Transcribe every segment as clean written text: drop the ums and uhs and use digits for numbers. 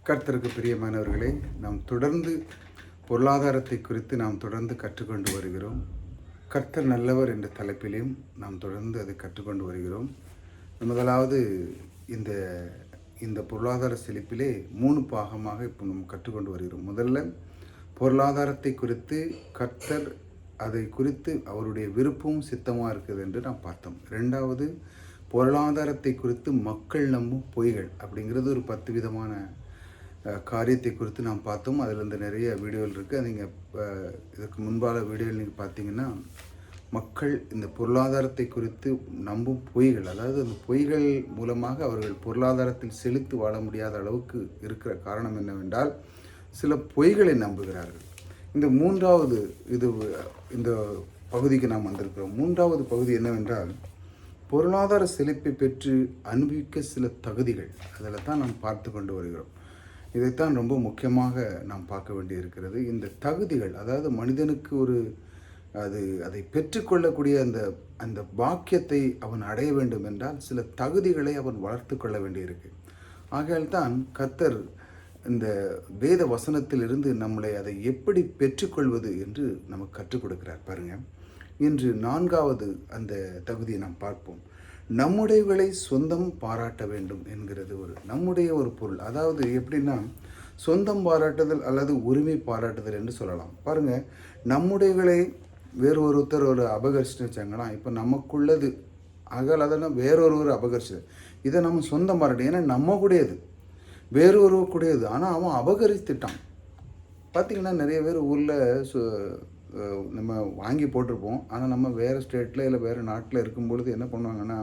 கர்த்தருக்கு பிரியமானவர்களே, நாம் தொடர்ந்து பொருளாதாரத்தை குறித்து நாம் தொடர்ந்து கற்றுக்கொண்டு வருகிறோம். கர்த்தர் நல்லவர் என்ற தலைப்பிலையும் நாம் தொடர்ந்து அதை கற்றுக்கொண்டு வருகிறோம். முதலாவது இந்த இந்த பொருளாதார செழிப்பிலே 3 பாகமாக இப்போ நம்ம கற்றுக்கொண்டு வருகிறோம். முதல்ல பொருளாதாரத்தை குறித்து கர்த்தர் அதை குறித்து அவருடைய விருப்பமும் சித்தமாக இருக்குது என்று நாம் பார்த்தோம். 2வது பொருளாதாரத்தை குறித்து மக்கள் நம்பும் பொய்கள் அப்படிங்கிறது ஒரு 10 விதமான காரியத்தை குறித்து நாம் பார்த்தோம். அதில் இருந்து நிறைய வீடியோவில் இருக்குது. அது நீங்கள் இதுக்கு முன்பாக வீடியோவில் நீங்கள் பார்த்தீங்கன்னா மக்கள் இந்த பொருளாதாரத்தை குறித்து நம்பும் பொய்கள், அதாவது அந்த பொய்கள் மூலமாக அவர்கள் பொருளாதாரத்தில் செழித்து வாழ முடியாத அளவுக்கு இருக்கிற காரணம் என்னவென்றால் சில பொய்களை நம்புகிறார்கள். இந்த 3வது இந்த பகுதிக்கு நாம் வந்திருக்கிறோம். 3வது பகுதி என்னவென்றால் பொருளாதார செழிப்பை பெற்று அனுபவிக்க சில தகுதிகள். அதில் தான் நாம் பார்த்து கொண்டு வருகிறோம். இதைத்தான் ரொம்ப முக்கியமாக நாம் பார்க்க வேண்டியிருக்கிறது. இந்த தகுதிகள், அதாவது மனிதனுக்கு அதை பெற்றுக்கொள்ளக்கூடிய அந்த பாக்கியத்தை அவன் அடைய வேண்டும் என்றால் சில தகுதிகளை அவன் வளர்த்து கொள்ள வேண்டியிருக்கு. ஆகையால் தான் கர்த்தர் இந்த வேத வசனத்திலிருந்து நம்மளை அதை எப்படி பெற்றுக்கொள்வது என்று நமக்கு கற்றுக் கொடுக்கிறார். பாருங்கள், இன்று 4வது அந்த தகுதியை நாம் பார்ப்போம். நம்முடையவர்களை சொந்தம் பாராட்ட வேண்டும் என்கிறது நம்முடைய ஒரு பொருள். அதாவது எப்படின்னா சொந்தம் பாராட்டுதல் அல்லது உரிமை பாராட்டுதல் என்று சொல்லலாம். பாருங்கள், நம்முடையவர்களை ஒருத்தர் அபகரிச்சுட்டு வச்சாங்கன்னா இப்போ நமக்குள்ளது அதெல்லாம் வேறொருவர் அபகரிச்சது, இதை நம்ம சொந்தம் பாராட்டு. ஏன்னா நம்ம கூடியது வேறொருவர் கூடியது, ஆனால் அவன் அபகரித்துட்டான். பார்த்திங்கன்னா நிறைய பேர் ஊரில் நம்ம வாங்கி போட்டிருப்போம். ஆனால் நம்ம வேறு ஸ்டேட்டில் இல்லை வேறு நாட்டில் இருக்கும்பொழுது என்ன பண்ணுவாங்கன்னா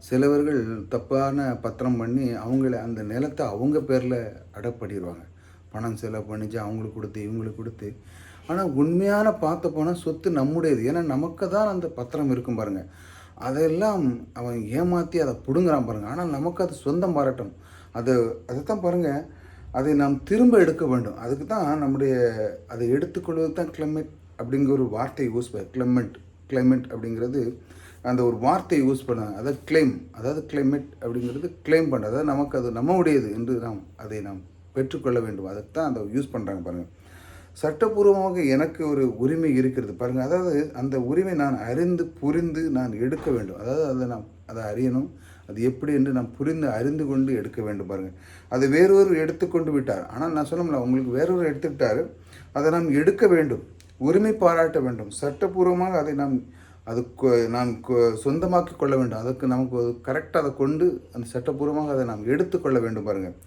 சிலவர்கள் தப்பான பத்திரம் பண்ணி அந்த நிலத்தை அவங்க பேரில் அடப்படிடுவாங்க. பணம் செலவு பண்ணிச்சு அவங்களுக்கு கொடுத்து இவங்களுக்கு கொடுத்து. ஆனால் உண்மையான பார்த்த போனால் சொத்து நம்முடையது. ஏன்னா நமக்கு தான் அந்த பத்திரம் இருக்கும் பாருங்கள். அதெல்லாம் அவன் ஏமாற்றி அதை பிடுங்குறான் பாருங்கள். ஆனால் நமக்கு அது சொந்தம் பாராட்டும். அதைத்தான் பாருங்கள், அதை நாம் திரும்ப எடுக்க வேண்டும். அதுக்கு தான் அதை எடுத்துக்கொள்வது தான் கிளைமேட் அப்படிங்கிற ஒரு வார்த்தையை யூஸ் பண்ண. கிளைமேட் அப்படிங்கிறது அந்த ஒரு வார்த்தையை யூஸ் பண்ண, அதாவது கிளைமேட் அப்படிங்கிறது கிளைம் பண்ண, அதாவது நமக்கு அது நம்முடையது என்று அதை நாம் பெற்றுக்கொள்ள வேண்டும். அதுக்கு தான் அதை யூஸ் பண்ணுறாங்க பாருங்கள். சட்டப்பூர்வமாக எனக்கு ஒரு உரிமை இருக்கிறது பாருங்கள். அதாவது அந்த உரிமை நான் புரிந்து நான் எடுக்க வேண்டும். அதாவது அதை அறியணும். அது எப்படி என்று நாம் அறிந்து கொண்டு எடுக்க வேண்டும் பாருங்கள். அது வேறொரு எடுத்துக்கொண்டு விட்டார். ஆனால் நான் சொன்னோம்ல, உங்களுக்கு வேறொரு எடுத்துக்கிட்டார், அதை நாம் எடுக்க வேண்டும், உரிமை பாராட்ட வேண்டும். சட்டப்பூர்வமாக அதை நான் சொந்தமாக்கி கொள்ள வேண்டும். அதுக்கு நமக்கு கரெக்டாக அதை கொண்டு அந்த சட்டப்பூர்வமாக அதை நாம் எடுத்துக்கொள்ள வேண்டும் பாருங்கள்.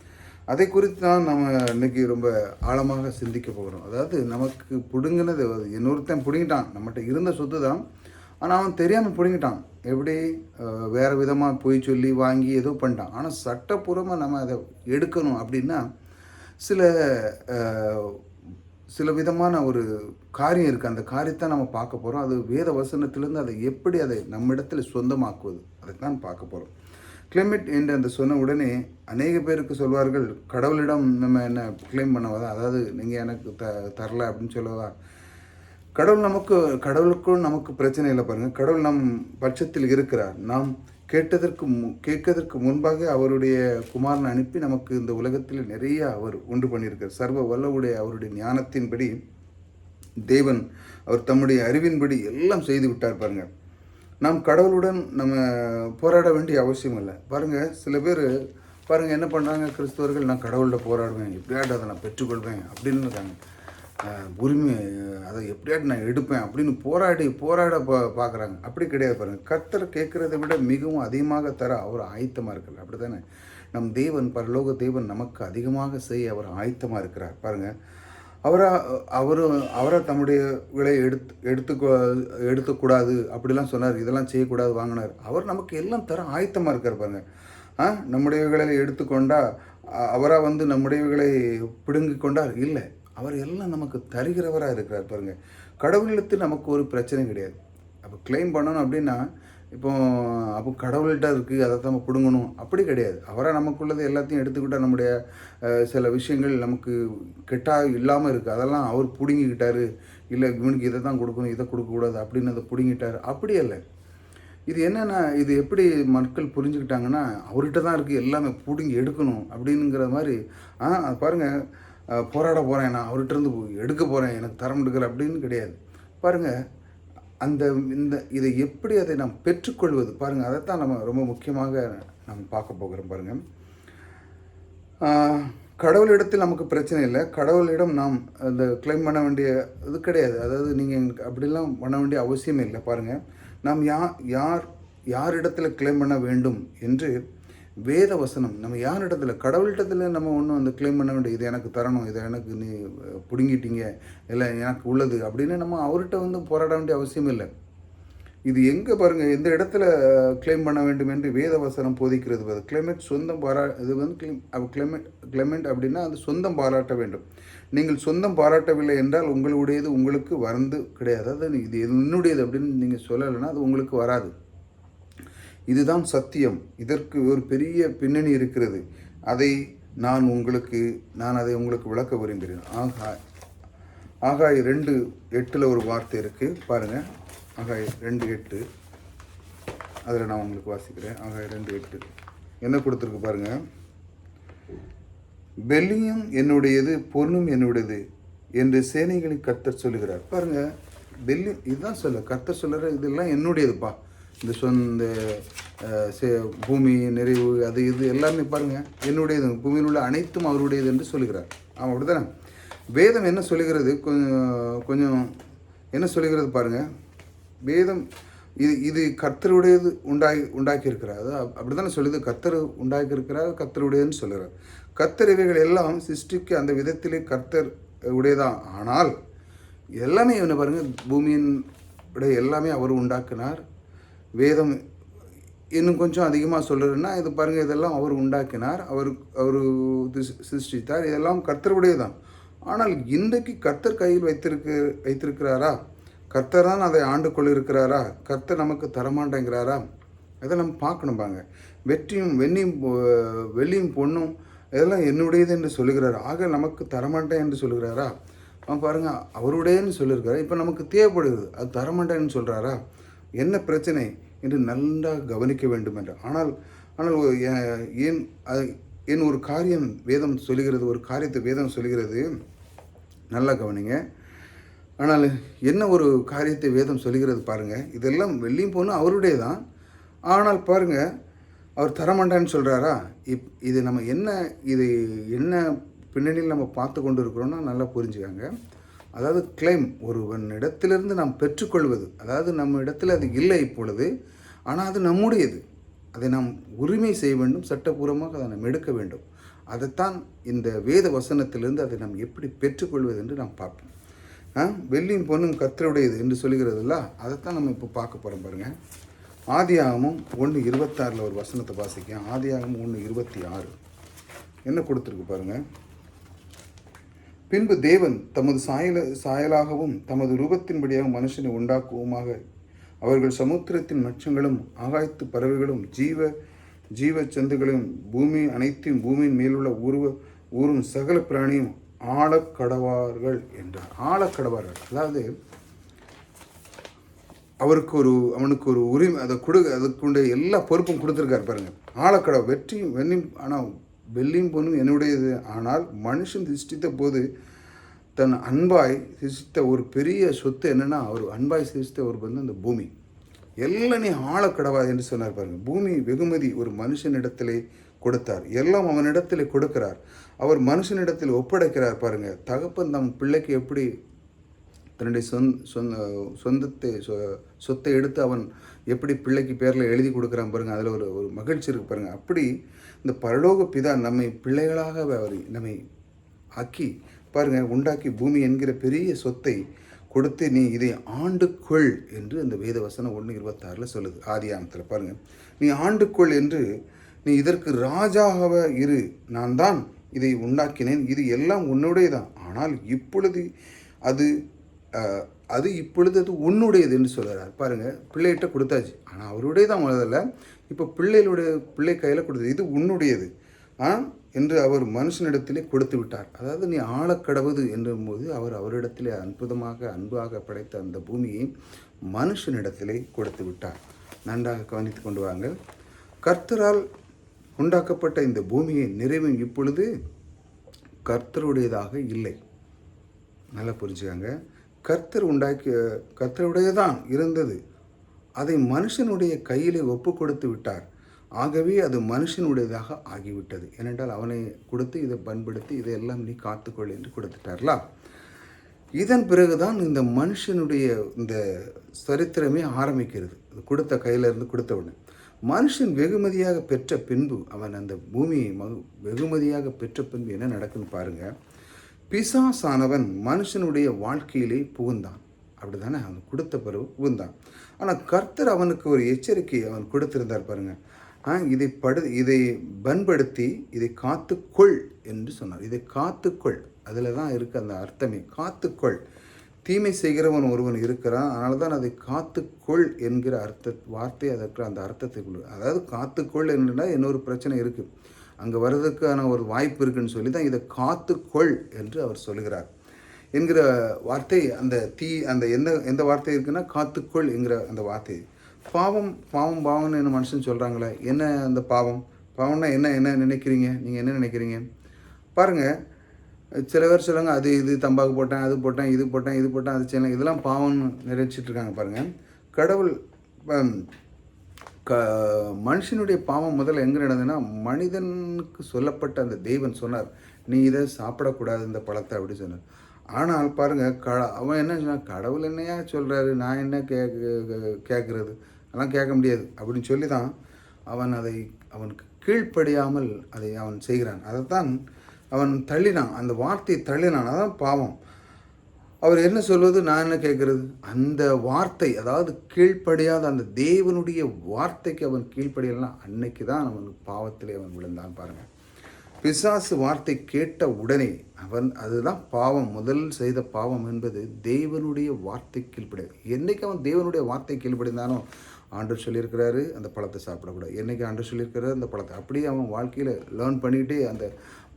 அதை குறித்து தான் நம்ம இன்றைக்கி ரொம்ப ஆழமாக சிந்திக்க போகிறோம். அதாவது நமக்கு பிடுங்கினது இன்னொருத்தன் பிடுங்கிட்டான். நம்மகிட்ட இருந்த சொத்து தான், ஆனால் அவன் தெரியாமல் பிடுங்கிட்டான். எப்படி வேறு விதமாக போய் சொல்லி வாங்கி ஏதோ பண்ணிட்டான். ஆனால் சட்டப்பூர்வமாக நம்ம அதை எடுக்கணும் அப்படின்னா சில விதமான ஒரு காரியம் இருக்குது. அந்த காரியத்தை நம்ம பார்க்க போகிறோம். அது வேத வசனத்திலேருந்து அதை நம்மிடத்தில் சொந்தமாக்குவது, அதை தான் பார்க்க போகிறோம். கிளைமேட் என்று அந்த சொன்ன உடனே அநேக பேருக்கு சொல்வார்கள், கடவுளிடம் நம்ம என்ன கிளைம் பண்ணவதா, அதாவது நீங்கள் எனக்கு தரல அப்படின்னு சொல்லவா. கடவுளுக்கும் நமக்கு பிரச்சனை இல்லை பாருங்கள். கடவுள் நம் பட்சத்தில் இருக்கிறார். நாம் கேட்கதற்கு முன்பாக அவருடைய குமாரனை அனுப்பி நமக்கு இந்த உலகத்தில் நிறைய அவர் உண்டு பண்ணியிருக்கார். சர்வ வல்லவுடைய அவருடைய ஞானத்தின்படி தேவன் அவர் தம்முடைய அறிவின்படி எல்லாம் செய்து விட்டார் பாருங்கள். நாம் கடவுளுடன் நம்ம போராட வேண்டிய அவசியம் இல்லை பாருங்கள். சில பேர் பாருங்கள் என்ன பண்ணுறாங்க, கிறிஸ்தவர்கள், நான் கடவுள்கிட்ட போராடுவேன், எப்படியாட்டு அதை நான் பெற்றுக்கொள்வேன் அப்படின்னு இருக்காங்க. உரிமை அதை எப்படியாட்டு நான் எடுப்பேன் அப்படின்னு போராட பார்க்குறாங்க. அப்படி கிடையாது பாருங்கள். கர்த்தர் கேட்குறதை விட மிகவும் அதிகமாக தர அவர் ஆயத்தமாக இருக்கிறார். அப்படி தானே நம் தேவன், பரலோக தேவன் நமக்கு அதிகமாக செய்ய அவர் ஆயத்தமாக இருக்கிறார் பாருங்கள். அவரை தம்முடைய விலை எடுத்துக்கூடாது அப்படிலாம் சொன்னார், இதெல்லாம் செய்யக்கூடாது வாங்கினார். அவர் நமக்கு எல்லாம் தர ஆயத்தமாக இருக்கார் பாருங்க. நம்முடையவைகளை எடுத்துக்கொண்டா அவராக நம்முடையவைகளை பிடுங்கி கொண்டார் இல்லை, அவர் எல்லாம் நமக்கு தருகிறவராக இருக்கிறார் பாருங்கள். கடவுளிடத்தில் நமக்கு ஒரு பிரச்சனை கிடையாது. அப்போ கிளைம் பண்ணணும் அப்படின்னா அப்போ கடவுள்கிட்ட இருக்குது, அதை தான் பிடுங்கணும் அப்படி கிடையாது. அவராக நமக்குள்ளது எல்லாத்தையும் எடுத்துக்கிட்டால் நம்முடைய சில விஷயங்கள் நமக்கு இல்லாமல் இருக்குது, அதெல்லாம் அவர் பிடுங்கிக்கிட்டாரு. இல்லை இவனுக்கு இதை தான் கொடுக்கணும், இதை கொடுக்கக்கூடாது அப்படின்னு அதை பிடுங்கிட்டார், அப்படி இல்லை. இது என்னென்னா, இது எப்படி மக்கள் புரிஞ்சுக்கிட்டாங்கன்னா, அவர்கிட்ட தான் இருக்குது எல்லாமே பிடுங்கி எடுக்கணும் அப்படிங்கிற மாதிரி. பாருங்கள், போராட போகிறேன், நான் அவர்கிட்டருந்து எடுக்க போகிறேன், எனக்கு தரம் எடுக்கலை அப்படின்னு கிடையாது. பாருங்கள், அந்த இதை எப்படி அதை நாம் பெற்றுக்கொள்வது பாருங்கள், அதைத்தான் நம்ம ரொம்ப முக்கியமாக நம்ம பார்க்க போகிறோம். பாருங்கள், கடவுளிடத்தில் நமக்கு பிரச்சனை இல்லை. கடவுளிடம் நாம் அந்த கிளைம் பண்ண வேண்டிய இது கிடையாது. அதாவது நீங்கள் எங்களுக்கு அப்படிலாம் பண்ண வேண்டிய அவசியமே இல்லை. பாருங்கள், நாம் யாரிடத்தில் கிளைம் பண்ண வேண்டும் என்று வேத வசனம், நம்ம யாரிடத்தில், கடவுளிடத்தில் நம்ம ஒன்றும் அந்த கிளைம் பண்ண வேண்டிய, இது எனக்கு தரணும், இதை எனக்கு நீ பிடுங்கிட்டீங்க, இல்லை எனக்கு உள்ளது அப்படின்னு நம்ம அவர்கிட்ட போராட வேண்டிய அவசியம் இல்லை. இது எங்கே பாருங்கள், எந்த இடத்துல கிளைம் பண்ண வேண்டும் என்று வேத வசனம் போதிக்கிறது. கிளைமேட் சொந்தம் இது கிளைமேட் அப்படின்னா அது சொந்தம் பாராட்ட வேண்டும். நீங்கள் சொந்தம் பாராட்டவில்லை என்றால் உங்களுடையது உங்களுக்கு வந்து கிடையாது. அதாவது இது என்னுடையது அப்படின்னு நீங்கள் சொல்லலைன்னா அது உங்களுக்கு வராது. இதுதான் சத்தியம். இதற்கு ஒரு பெரிய பின்னணி இருக்கிறது. அதை நான் அதை உங்களுக்கு விளக்க விரும்புகிறேன். ஆகாய் 2:8 ஒரு வார்த்தை இருக்குது பாருங்கள். ஆகாய் 2:8 அதில் நான் உங்களுக்கு வாசிக்கிறேன். ஆகாய் 2:8 என்ன கொடுத்துருக்கு பாருங்கள். பெல்லியும் என்னுடையது, பொன்னும் என்னுடையது என்று சேனைகளின் கர்த்தர் சொல்லுகிறார். பாருங்கள், பெல்லி இதுதான் கர்த்தர் சொல்லுற, இதெல்லாம் என்னுடையதுப்பா. இந்த சொந்த பூமி நிறைவு அது இது எல்லாமே பாருங்கள் என்னுடையது, பூமியில் உள்ள அனைத்தும் அவருடையது என்று சொல்லுகிறார். ஆமாம், அப்படி தானே வேதம் என்ன சொல்லுகிறது? கொஞ்சம் என்ன சொல்லுகிறது பாருங்கள். வேதம் இது கர்த்தருடையது உண்டாக்கியிருக்கிறார். அது அப்படி தானே சொல்லுது. கர்த்தர் உண்டாக்கியிருக்கிறார், கர்த்தருடையதுன்னு சொல்லுகிறார். கர்த்தர் இவைகள் எல்லாம் சிருஷ்டிக்கு அந்த விதத்திலே கர்த்தர் உடையதான். ஆனால் எல்லாமே என்ன பாருங்கள், பூமியின் உடைய எல்லாமே அவர் உண்டாக்கினார். வேதம் இன்னும் கொஞ்சம் அதிகமாக சொல்கிறதுன்னா, இது பாருங்கள், இதெல்லாம் அவர் உண்டாக்கினார், அவர் சிருஷ்டித்தார், இதெல்லாம் கர்த்தருடையதான். ஆனால் இன்றைக்கு கர்த்தர் கையில் வைத்திருக்கிறாரா? கர்த்தர் தான் அதை ஆண்டு கொள்ளிருக்கிறாரா? கர்த்தர் நமக்கு தரமாட்டேங்கிறாரா? அதை நம்ம பார்க்கணும். பாங்க, வெள்ளியும் பொண்ணும் இதெல்லாம் என்னுடையது என்று சொல்லுகிறார். ஆக நமக்கு தரமாட்டேன் என்று சொல்லுகிறாரா? பாருங்கள், அவருடையன்னு சொல்லியிருக்காரு. இப்போ நமக்கு தேவைப்படுது, அது தரமாட்டேன்னு சொல்கிறாரா? என்ன பிரச்சனை என்று நன்றாக கவனிக்க வேண்டும் என்று. ஆனால் ஏன் ஒரு காரியம் வேதம் சொல்லுகிறது, ஒரு காரியத்தை வேதம் சொல்லுகிறது, நல்லா கவனிங்க. ஆனால் என்ன ஒரு காரியத்தை வேதம் சொல்லுகிறது பாருங்கள். இதெல்லாம் வெள்ளியும் பொண்ணும் அவருடைய தான். ஆனால் பாருங்கள், அவர் தரமாட்டான்னு சொல்கிறாரா? இது நம்ம என்ன பின்னணியில் நம்ம பார்த்து கொண்டு இருக்கிறோன்னா நல்லா புரிஞ்சுக்காங்க. அதாவது கிளைம், ஒருவனிடத்திலிருந்து நாம் பெற்றுக்கொள்வது, அதாவது நம்ம இடத்துல அது இல்லை இப்பொழுது, ஆனால் அது நம்முடையது. அதை நாம் உரிமை செய்ய வேண்டும், சட்டப்பூர்வமாக அதை நாம் எடுக்க வேண்டும். அதைத்தான் இந்த வேத வசனத்திலிருந்து அதை நாம் எப்படி பெற்றுக்கொள்வது என்று நாம் பார்ப்போம். வெள்ளியும் பொண்ணும் கர்த்தருடையது என்று சொல்லுகிறதில்ல, அதைத்தான் நம்ம இப்போ பார்க்க போகிறோம். பாருங்கள், ஆதியாகமம் 1:26 ஒரு வசனத்தை வாசிக்க. ஆதியாகமம் 1:26 என்ன கொடுத்துருக்கு பாருங்கள். பின்பு தேவன் தமது சாயலாகவும் தமது ரூபத்தின்படியாக மனுஷனை உண்டாக்குவோமாக, அவர்கள் சமுத்திரத்தின் மச்சங்களும் ஆகாயத்து பறவைகளும் ஜீவ சந்துகளும் பூமி அனைத்தையும் பூமியின் மேலுள்ள ஊரும் சகல பிராணியும் ஆழக்கடவார்கள் என்றார். ஆழக்கடவார்கள், அதாவது அவனுக்கு ஒரு உரிமை, அதுக்குண்ட எல்லா பொறுப்பும் கொடுத்துருக்காரு பாருங்கள். ஆழக்கடவை வெற்றியும் ஆனால் வெள்ளியும் பொண்ணும் என்னுடையது. ஆனால் மனுஷன் சிருஷ்டித்த போது தன் அன்பாய் சிருஷ்டித்த ஒரு பெரிய சொத்து என்னென்னா, அவர் அன்பாய் சிருஷ்டித்த ஒரு அந்த பூமி எல்லாம் நீ ஆழக்கடவா என்று சொன்னார் பாருங்கள். பூமி வெகுமதி ஒரு மனுஷனிடத்திலே கொடுத்தார், எல்லாம் அவனிடத்திலே கொடுக்கிறார். அவர் மனுஷனிடத்தில் ஒப்படைக்கிறார். பாருங்கள், தகப்பன் தம் பிள்ளைக்கு எப்படி தன்னுடைய சொத்தை எடுத்து அவன் எப்படி பிள்ளைக்கு பேரில் எழுதி கொடுக்குறான் பாருங்கள். அதில் ஒரு மகிழ்ச்சி இருக்குது பாருங்கள். அப்படி இந்த பரலோக பிதா நம்மை பிள்ளைகளாக அவர் நம்மை ஆக்கி பாருங்கள், உண்டாக்கி பூமி என்கிற பெரிய சொத்தை கொடுத்து நீ இதை ஆண்டுக்கொள் என்று அந்த வேதவசனம் 1:26 சொல்லுது. ஆதியாகமத்தில் பாருங்கள், நீ ஆண்டுக்கொள் என்று, நீ இதற்கு ராஜாக இரு, நான் தான் இதை உண்டாக்கினேன், இது எல்லாம் உன்னுடையதான். ஆனால் இப்பொழுது அது உன்னுடையது என்று சொல்கிறார். பாருங்கள், பிள்ளைகிட்ட கொடுத்தாச்சு, ஆனால் அவருடைய தான் முதல்ல. இப்போ பிள்ளை கையில் கொடுத்தது, இது உன்னுடையது என்று அவர் மனுஷனிடத்திலே கொடுத்து விட்டார். அதாவது நீ ஆழக்கடவுது என்றும்போது அவரிடத்திலே அன்பாக படைத்த அந்த பூமியை மனுஷனிடத்திலே கொடுத்து விட்டார். நன்றாக கவனித்து கொண்டு வாங்கள். கர்த்தரால் உண்டாக்கப்பட்ட இந்த பூமியின் நிறைவும் இப்பொழுது கர்த்தருடையதாக இல்லை. நல்லா புரிஞ்சுக்காங்க. கர்த்தருடையதான் இருந்தது. அதை மனுஷனுடைய கையிலே ஒப்பு கொடுத்து விட்டார். ஆகவே அது மனுஷனுடையதாக ஆகிவிட்டது. ஏனென்றால் அவனை கொடுத்து இதை பண்படுத்தி இதையெல்லாம் நீ காத்துக்கொள் என்று கொடுத்துட்டார்லா. இதன் பிறகுதான் இந்த மனுஷனுடைய இந்த சரித்திரமே ஆரம்பிக்கிறது. கொடுத்த கையிலிருந்து கொடுத்த உடனே மனுஷன் வெகுமதியாக பெற்ற பின்பு, அவன் அந்த பூமியை வெகுமதியாக பெற்ற பின்பு என்ன நடக்குன்னு பாருங்கள். பிசாசானவன் மனுஷனுடைய வாழ்க்கையிலே புகுந்தான். அப்படி தானே? அவன் கொடுத்த பிறகு புகுந்தான். ஆனால் கர்த்தர் அவனுக்கு ஒரு எச்சரிக்கை அவன் கொடுத்திருந்தார் பாருங்கள். இதை பண்படுத்தி இதை காத்துக்கொள் என்று சொன்னார். இதை காத்துக்கொள், அதில் தான் இருக்குது அந்த அர்த்தமே. காத்துக்கொள். தீமை செய்கிறவன் ஒருவன் இருக்கிறான், அதனால தான் அதை காத்துக்கொள் என்கிற வார்த்தை அதற்கு அந்த அர்த்தத்துக்குள்ள. அதாவது காத்துக்கொள் என்னன்னா இன்னொரு பிரச்சனை இருக்குது, அங்கே வர்றதுக்கான ஒரு வாய்ப்பு இருக்குன்னு சொல்லி தான் இதை காத்துக்கொள் என்று அவர் சொல்கிறார் என்கிற வார்த்தை. அந்த எந்த வார்த்தை இருக்குன்னா காத்துக்கொள் என்கிற அந்த வார்த்தை. பாவம்னு என்ன மனுஷன் சொல்கிறாங்களே, என்ன அந்த பாவம்னா என்ன நினைக்கிறீங்க? நீங்கள் என்ன நினைக்கிறீங்க பாருங்கள். சில பேர் சொல்லுவாங்க, அது இது தம்பாக்கு போட்டேன், அது போட்டேன், இது போட்டேன், அது செய்யலாம், இதெல்லாம் பாவம்னு நிறைவேற்றிட்டுருக்காங்க பாருங்கள். கடவுள் மனுஷனுடைய பாவம் முதல்ல எங்கே நடந்ததுன்னா, மனிதனுக்கு சொல்லப்பட்ட அந்த தெய்வன் சொன்னார், நீ இதை சாப்பிடக்கூடாது இந்த பழத்தை அப்படி சொன்னார். ஆனால் பாருங்கள், அவன் என்ன சொன்னான், கடவுள் என்னையா சொல்கிறாரு, நான் என்ன கேட்குறது, அதெல்லாம் கேட்க முடியாது அப்படின்னு சொல்லி தான் அவனுக்கு கீழ்ப்படியாமல் அதை அவன் செய்கிறான். அதைத்தான் அவன் தள்ளினான், அந்த வார்த்தையை தள்ளினான். அதான் பாவம். அவர் என்ன சொல்வது, நான் என்ன கேட்குறது, அந்த வார்த்தை, அதாவது கீழ்ப்படியாத அந்த தேவனுடைய வார்த்தைக்கு அவன் கீழ்ப்படியலாம். அன்னைக்கு தான் அவனுக்கு பாவத்திலே அவன் விழுந்தான் பாருங்கள். பிசாசு வார்த்தை கேட்ட உடனே அதுதான் பாவம். முதல் செய்த பாவம் என்பது தேவனுடைய வார்த்தை கீழ்ப்படியாது. என்றைக்கு அவன் தேவனுடைய வார்த்தை கீழ்ப்படிந்தானோ, ஆண்டவர் சொல்லியிருக்கிறாரு அந்த பழத்தை சாப்பிடக்கூடாது, என்றைக்கு ஆண்டவர் சொல்லியிருக்கிறாரு அந்த பழத்தை, அப்படியே அவன் வாழ்க்கையில் லேர்ன் பண்ணிக்கிட்டே அந்த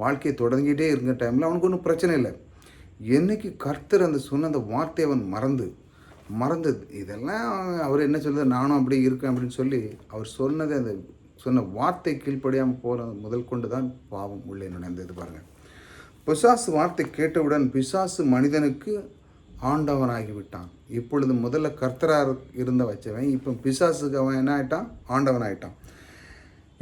வாழ்க்கையை தொடங்கிட்டே இருந்த டைமில் அவனுக்கு ஒன்றும் பிரச்சனை இல்லை. என்றைக்கு கர்த்தர் அந்த சொன்ன அந்த வார்த்தையை அவன் மறந்தது இதெல்லாம் அவர் என்ன சொல்கிறது, நானும் அப்படி இருக்கேன் அப்படின்னு சொல்லி அவர் சொன்னதை அந்த சொன்ன வார்த்தை கீழ்ப்படியாமல் போன முதல் கொண்டு தான் பாவம் உள்ளே நுழைந்தது பாருங்கள். பிசாசு வார்த்தை கேட்டவுடன் பிசாசு மனிதனுக்கு ஆண்டவனாகிவிட்டான். இப்பொழுது முதல்ல கர்த்தராக இருந்த வச்சவன் இப்போ பிசாசுக்கு அவன் என்ன ஆகிட்டான், ஆண்டவனாயிட்டான்.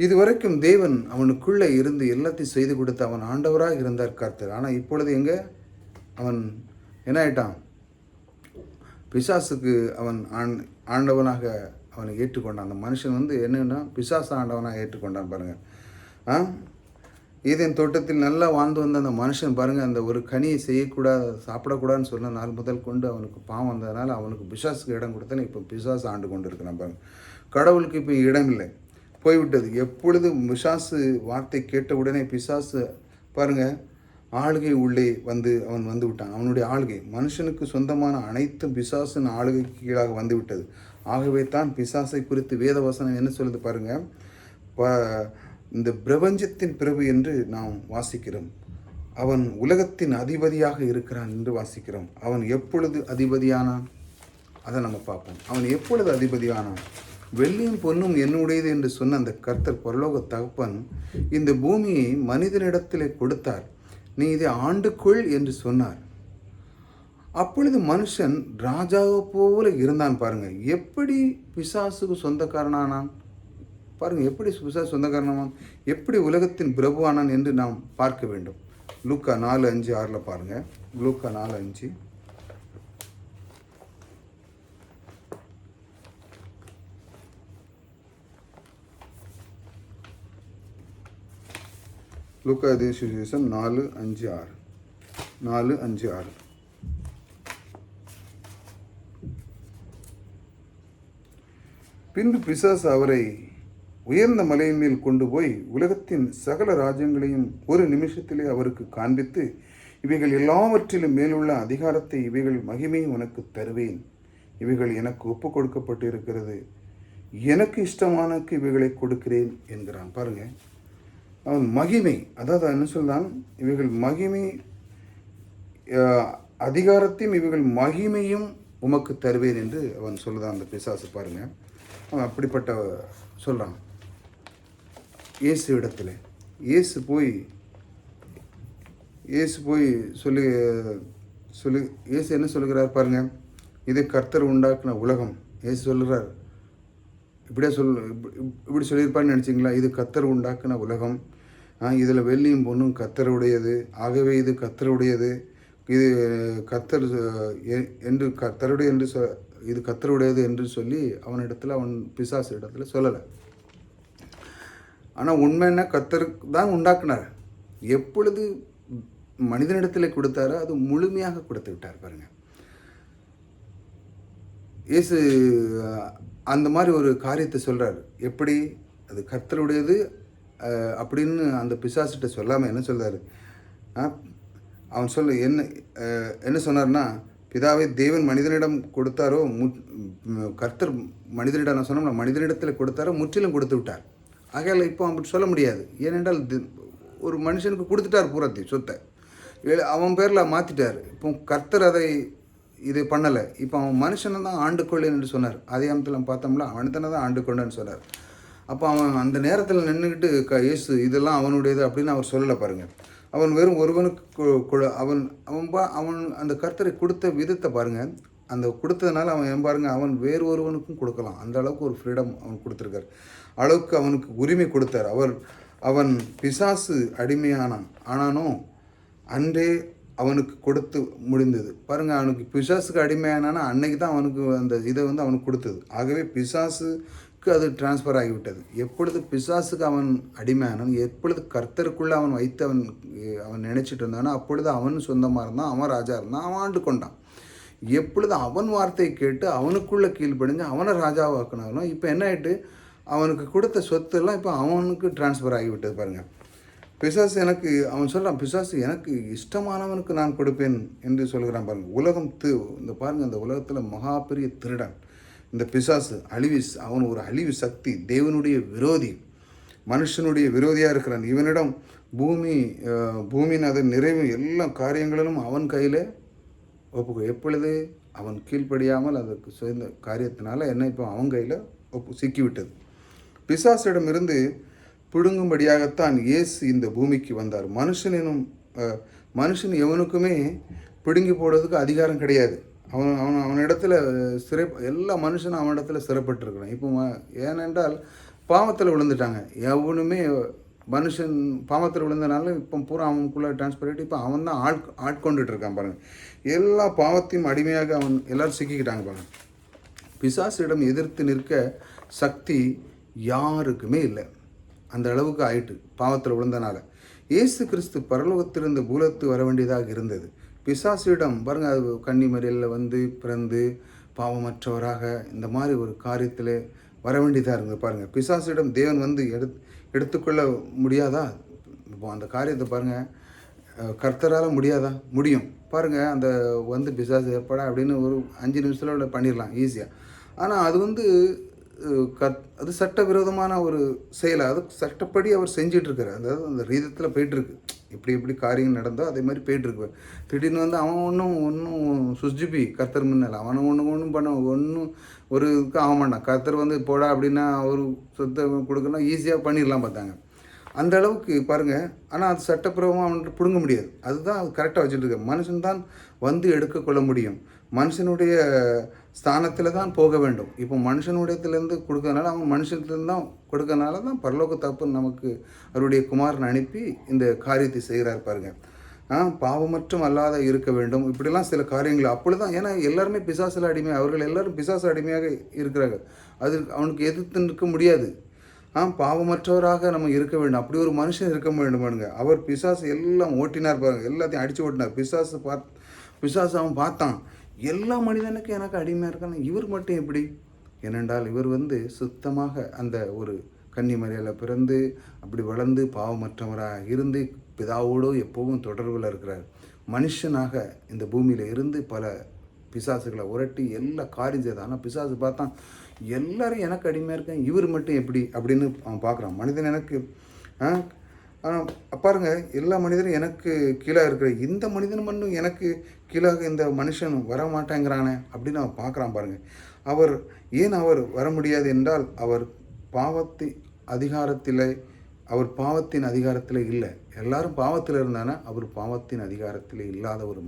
இதுவரைக்கும் தேவன் அவனுக்குள்ளே இருந்து எல்லாத்தையும் செய்து கொடுத்து அவன் ஆண்டவராக இருந்தார் கர்த்தர். ஆனால் இப்பொழுது எங்கே அவன் என்ன ஆயிட்டான், பிசாசுக்கு அவன் ஆண்டவனாக அவனை ஏற்றுக்கொண்டான். அந்த மனுஷன் என்னென்னா பிசாசு ஆண்டவனாக ஏற்றுக்கொண்டான் பாருங்கள். ஏதேன் தோட்டத்தில் நல்லா வாழ்ந்து வந்த அந்த மனுஷன் பாருங்கள், அந்த ஒரு கனியை செய்யக்கூடாது, சாப்பிடக்கூடாதுன்னு சொன்ன நாள் முதல் கொண்டு அவனுக்கு பாவம் வந்ததுனால அவனுக்கு பிசாசுக்கு இடம் கொடுத்தேன்னு இப்போ பிசாசு ஆண்டு கொண்டு இருக்கிறான் பாருங்கள். கடவுளுக்கு இப்போ இடம் இல்லை, போய்விட்டது. எப்பொழுது பிசாசு வார்த்தை கேட்ட உடனே பிசாசு பாருங்கள் ஆளுகை உள்ளே அவன் வந்து விட்டான். அவனுடைய ஆளுகை, மனுஷனுக்கு சொந்தமான அனைத்தும் பிசாசின் ஆளுகைக்கு கீழாக வந்து விட்டது. ஆகவே தான் பிசாசை குறித்து வேதவசனம் என்ன சொல்லுது பாருங்கள். இந்த பிரபஞ்சத்தின் பிரபு என்று நாம் வாசிக்கிறோம். அவன் உலகத்தின் அதிபதியாக இருக்கிறான் என்று வாசிக்கிறோம். அவன் எப்பொழுது அதிபதியானான் அதை நம்ம பார்ப்போம். அவன் எப்பொழுது அதிபதியானான், வெள்ளியும் பொன்னும் என்னுடையது என்று சொன்ன அந்த கர்த்தர் பரலோக தகப்பன் இந்த பூமியை மனிதனிடத்திலே கொடுத்தார். நீ இதை ஆண்டுக்கொள் என்று சொன்னார். அப்பொழுது மனுஷன் ராஜாவை போல இருந்தான் பாருங்கள். எப்படி பிசாசுக்கு சொந்தக்காரனானான் பாருங்கள், எப்படி பிசாசு சொந்தக்காரனானான், எப்படி உலகத்தின் பிரபுவானான் என்று நாம் பார்க்க வேண்டும். லூக்கா 4:5-6 பாருங்கள். லூக்கா 4:5. லூக்கா சுவிசேஷம் 4:5-6. 4:5-6. பின்பு பிசாசு அவரை உயர்ந்த மலையின் மேல் கொண்டு போய் உலகத்தின் சகல ராஜ்யங்களையும் ஒரு நிமிஷத்திலே அவருக்கு காண்பித்து, இவைகள் எல்லாவற்றிலும் மேலுள்ள அதிகாரத்தை, இவைகள் மகிமையை உனக்கு தருவேன், இவைகள் எனக்கு ஒப்பு கொடுக்கப்பட்டு இருக்கிறது, எனக்கு இஷ்டமானக்கு இவைகளை கொடுக்கிறேன் என்கிறான் பாருங்கள். அவன் மகிமை, அதாவது என்ன சொல்றான், இவைகள் மகிமை அதிகாரத்தையும் இவைகள் மகிமையும் உமக்கு தருவேன் என்று அவன் சொல்லுதான் அந்த பிசாசு பாருங்கள். அவன் அப்படிப்பட்ட சொல்கிறான். இயேசு இடத்துல இயேசு போய் சொல்லி இயேசு என்ன சொல்லுகிறார் பாருங்கள். இது கர்த்தர் உண்டாக்குன உலகம். இயேசு சொல்லுகிறார், இப்படி சொல்லியிருப்பான்னு நினச்சிங்களா? இது கர்த்தர் உண்டாக்குன உலகம், இதில் வெள்ளியும் பொண்ணும் கர்த்தருடையது, ஆகவே இது கர்த்தருடையது, இது கர்த்தர் என்று கர்த்தருடைய என்று இது கர்த்தருடையது என்று சொல்லி அவன் பிசாசு இடத்துல சொல்லலை. ஆனால் உண்மை என்ன, கர்த்தர் தான் உண்டாக்குனார். எப்பொழுது மனிதனிடத்தில் கொடுத்தாரோ அது முழுமையாக கொடுத்து விட்டார் பாருங்கள். இயேசு அந்த மாதிரி ஒரு காரியத்தை சொல்கிறார். எப்படி அது கர்த்தருடையது அப்படின்னு அந்த பிசாசிட்ட சொல்லாமல் என்ன சொல்கிறார்? அவன் என்ன சொன்னார்னா, பிதாவை தேவன் மனிதனிடம் கொடுத்தாரோ கர்த்தர் மனிதனிடம், நான் சொன்னோம்னா மனிதனிடத்தில் கொடுத்தாரோ முற்றிலும் கொடுத்து விட்டார். ஆகையால் இப்போ அப்படி சொல்ல முடியாது. ஏனென்றால் ஒரு மனுஷனுக்கு கொடுத்துட்டார் பூரத்தை சொத்தை, அவன் பேரில் மாற்றிட்டார். இப்போ கர்த்தர் இதை பண்ணலை. இப்போ அவன் மனுஷனை தான் ஆண்டு கொள்ளேன் என்று சொன்னார். அதே அமத்தில் நம்ம பார்த்தோம்ல, அவன்தானே தான் ஆண்டு கொண்டேன்னு சொன்னார். அப்போ அவன் அந்த நேரத்தில் நின்றுக்கிட்டு இயேசு இதெல்லாம் அவனுடையது அப்படின்னு அவர் சொல்லலை பாருங்கள். அவன் வெறும் ஒருவனுக்கு அவன் அந்த கர்த்தரை கொடுத்த விதத்தை பாருங்கள். அந்த கொடுத்ததுனால அவன் பாருங்கள், அவன் வேறு ஒருவனுக்கும் கொடுக்கலாம். அந்த அளவுக்கு ஒரு ஃப்ரீடம் அவன் கொடுத்துருக்கார். அளவுக்கு அவனுக்கு உரிமை கொடுத்தார். அவன் பிசாசு ஆனானோ அன்றே அவனுக்கு கொடுத்து முடிந்தது பாருங்கள். அவனுக்கு பிசாசுக்கு அடிமையானானா அன்னைக்கு தான் அவனுக்கு அந்த இதை அவனுக்கு கொடுத்தது. ஆகவே பிசாசுக்கு அது டிரான்ஸ்ஃபர் ஆகிவிட்டது. எப்பொழுது பிசாசுக்கு அவன் அடிமையானான், எப்பொழுது கர்த்தருக்குள்ளே அவன் வைத்து அவன் நினச்சிட்டு இருந்தானோ அப்பொழுது அவன் சொந்தமாக இருந்தான், அவன் ராஜா இருந்தான், அவன் ஆண்டு கொண்டான். எப்பொழுது அவன் வார்த்தையை கேட்டு அவனுக்குள்ளே கீழ்ப்படிஞ்சு அவனை ராஜாவாக்குனாலும் இப்போ என்ன ஆகிட்டு, அவனுக்கு கொடுத்த சொத்தெல்லாம் இப்போ அவனுக்கு டிரான்ஸ்ஃபர் ஆகிவிட்டது பாருங்கள். பிசாசு அவன் சொல்கிறான், பிசாசு எனக்கு இஷ்டமானவனுக்கு நான் கொடுப்பேன் என்று சொல்கிறான் பாருங்கள். உலகம் இந்த பாருங்கள், அந்த உலகத்தில் மகா பெரிய திருடன் இந்த பிசாசு. அவன் ஒரு அழிவு சக்தி, தேவனுடைய விரோதி, மனுஷனுடைய விரோதியாக இருக்கிறான். இவனிடம் பூமியின் அதன் நிறைவு எல்லா காரியங்களிலும் அவன் கையில் எப்பொழுது அவன் கீழ்ப்படியாமல் அதற்கு சேர்ந்த காரியத்தினால என்ன இப்போ அவன் கையில் சிக்கிவிட்டது. பிசாசிடமிருந்து பிடுங்கும்படியாகத்தான் இயேசு இந்த பூமிக்கு வந்தார். மனுஷன் எவனுக்குமே பிடுங்கி போடுறதுக்கு அதிகாரம் கிடையாது. அவனிடத்துல எல்லா மனுஷனும் அவனிடத்துல சிறைப்பட்டிருக்கிறான். இப்போ ஏனென்றால் பாவத்தில் விழுந்துட்டாங்க. எவனுமே மனுஷன் பாவத்தில் விழுந்தனால இப்போ பூரா அவனுக்குள்ளே டிரான்ஸ்பர் ஆகிட்டு இப்போ அவன் தான் ஆட்கொண்டுட்டு இருக்கான் பாருங்கள். எல்லா பாவத்தையும் அடிமையாக எல்லோரும் சிக்கிக்கிட்டாங்க பாருங்கள். பிசாசிடம் எதிர்த்து நிற்க சக்தி யாருக்குமே இல்லை. அந்த அளவுக்கு ஆயிட்டு பாவத்தில் விழுந்தனால. இயேசு கிறிஸ்து பரலோகத்திலிருந்து பூலத்து வர வேண்டியதாக இருந்தது. பிசாசிடம் பாருங்கள், அது கன்னிமரியில் பிறந்து பாவமற்றவராக இந்த மாதிரி ஒரு காரியத்தில் வர வேண்டியதாக இருந்தது பாருங்கள். பிசாசிடம் தேவன் எடுத்துக்கொள்ள முடியாதா? இப்போ அந்த காரியத்தை பாருங்கள், கர்த்தரால் முடியாதா? முடியும் பாருங்கள். அந்த பிசாசு ஏற்பாடா அப்படின்னு ஒரு 5 நிமிஷத்தில் பண்ணிடலாம் ஈஸியாக. ஆனால் அது சட்டவிரோதமான ஒரு செயலை, அது சட்டப்படி அவர் செஞ்சிட்ருக்காரு. அதாவது அந்த ரீதத்தில் போய்ட்டுருக்கு. எப்படி காரியம் நடந்தோ அதே மாதிரி போய்ட்டுருக்கு. திடீர்னு அவன் ஒன்றும் சுஜிபி கர்த்தர் முன்னால் அவனை ஒன்றும் பண்ண ஒரு இதுக்கு ஆக மாட்டான். கர்த்தர் போடா அப்படின்னா அவர் சொத்தை கொடுக்கணும் ஈஸியாக பண்ணிடலாம் பார்த்தாங்க. அந்த அளவுக்கு பாருங்கள். ஆனால் அது சட்டப்பூர்வமாக அவன்கிட்ட பிடுங்க முடியாது. அதுதான் அது கரெக்டாக வச்சுட்டு மனுஷன் தான் எடுக்கொள்ள முடியும். மனுஷனுடைய ஸ்தானத்தில் தான் போக வேண்டும். இப்போ மனுஷனுடையத்துலேருந்து கொடுக்கறதுனால அவன் மனுஷத்துலேருந்து தான் கொடுக்கறனால தான் பரலோக தப்பு நமக்கு அவருடைய குமாரன் அனுப்பி இந்த காரியத்தை செய்கிறார் பாருங்கள். பாவமற்றும் அல்லாத இருக்க வேண்டும், இப்படிலாம் சில காரியங்கள். அப்படி தான், ஏன்னா எல்லாருமே பிசாசில் அடிமை, அவர்கள் எல்லாரும் பிசாசு அடிமையாக இருக்கிறாங்க. அது அவனுக்கு எதிர்த்து நிற்க முடியாது. பாவமற்றவராக நம்ம இருக்க வேண்டும். அப்படி ஒரு மனுஷன் இருக்க வேண்டுமானுங்க. அவர் பிசாசு எல்லாம் ஓட்டினார் பாருங்கள், எல்லாத்தையும் அடித்து ஓட்டினார். பிசாசு அவன் பார்த்தான், எல்லா மனிதனுக்கும் எனக்கு அடிமையாக இருக்காங்க, இவர் மட்டும் எப்படி? ஏனென்றால் இவர் சுத்தமாக அந்த ஒரு கன்னிமரியில் பிறந்து அப்படி வளர்ந்து பாவமற்றவராக இருந்து பிதாவோடு எப்போவும் தொடர்பில் இருக்கிறார். மனுஷனாக இந்த பூமியில் இருந்து பல பிசாசுகளை உரட்டி எல்லா காரியம் செய்தான். ஆனால் பிசாசு பார்த்தான், எல்லாரும் எனக்கு அடிமையாக இருக்கேன், இவர் மட்டும் எப்படி அப்படின்னு அவன் பார்க்குறான். மனிதன் எனக்கு பாருங்க, எல்லா மனிதரும் எனக்கு கீழாக இருக்கிற இந்த மனிதன் மட்டும் எனக்கு கீழாக இந்த மனுஷன் வர மாட்டேங்கிறானே அப்படின்னு அவன் பார்க்குறான் பாருங்கள். அவர் வர முடியாது என்றால் அவர் பாவத்தின் அதிகாரத்தில் இல்லை. எல்லாரும் பாவத்தில் இருந்தானா அவர் பாவத்தின் அதிகாரத்தில் இல்லாத ஒரு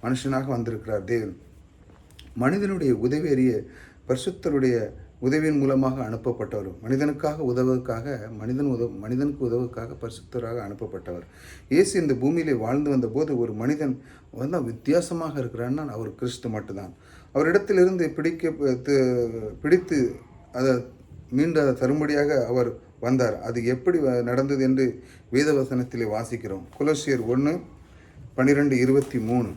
மனுஷனாக வந்திருக்கிறார் தேவன். மனிதனுடைய உதவி அறிய பரிசுத்தருடைய உதவியின் மூலமாக அனுப்பப்பட்டவர். மனிதனுக்கு உதவுக்காக பரிசுத்தராக அனுப்பப்பட்டவர். இயேசு இந்த பூமியிலே வாழ்ந்து வந்தபோது ஒரு மனிதன் வித்தியாசமாக இருக்கிறான்னா அவர் கிறிஸ்து மட்டும்தான். அவரிடத்திலிருந்து பிடித்து அதை மீண்டும் அதை தரும்படியாக அவர் வந்தார். அது எப்படி நடந்தது என்று வேதவசனத்திலே வாசிக்கிறோம். கொலோசியர் 1:12-23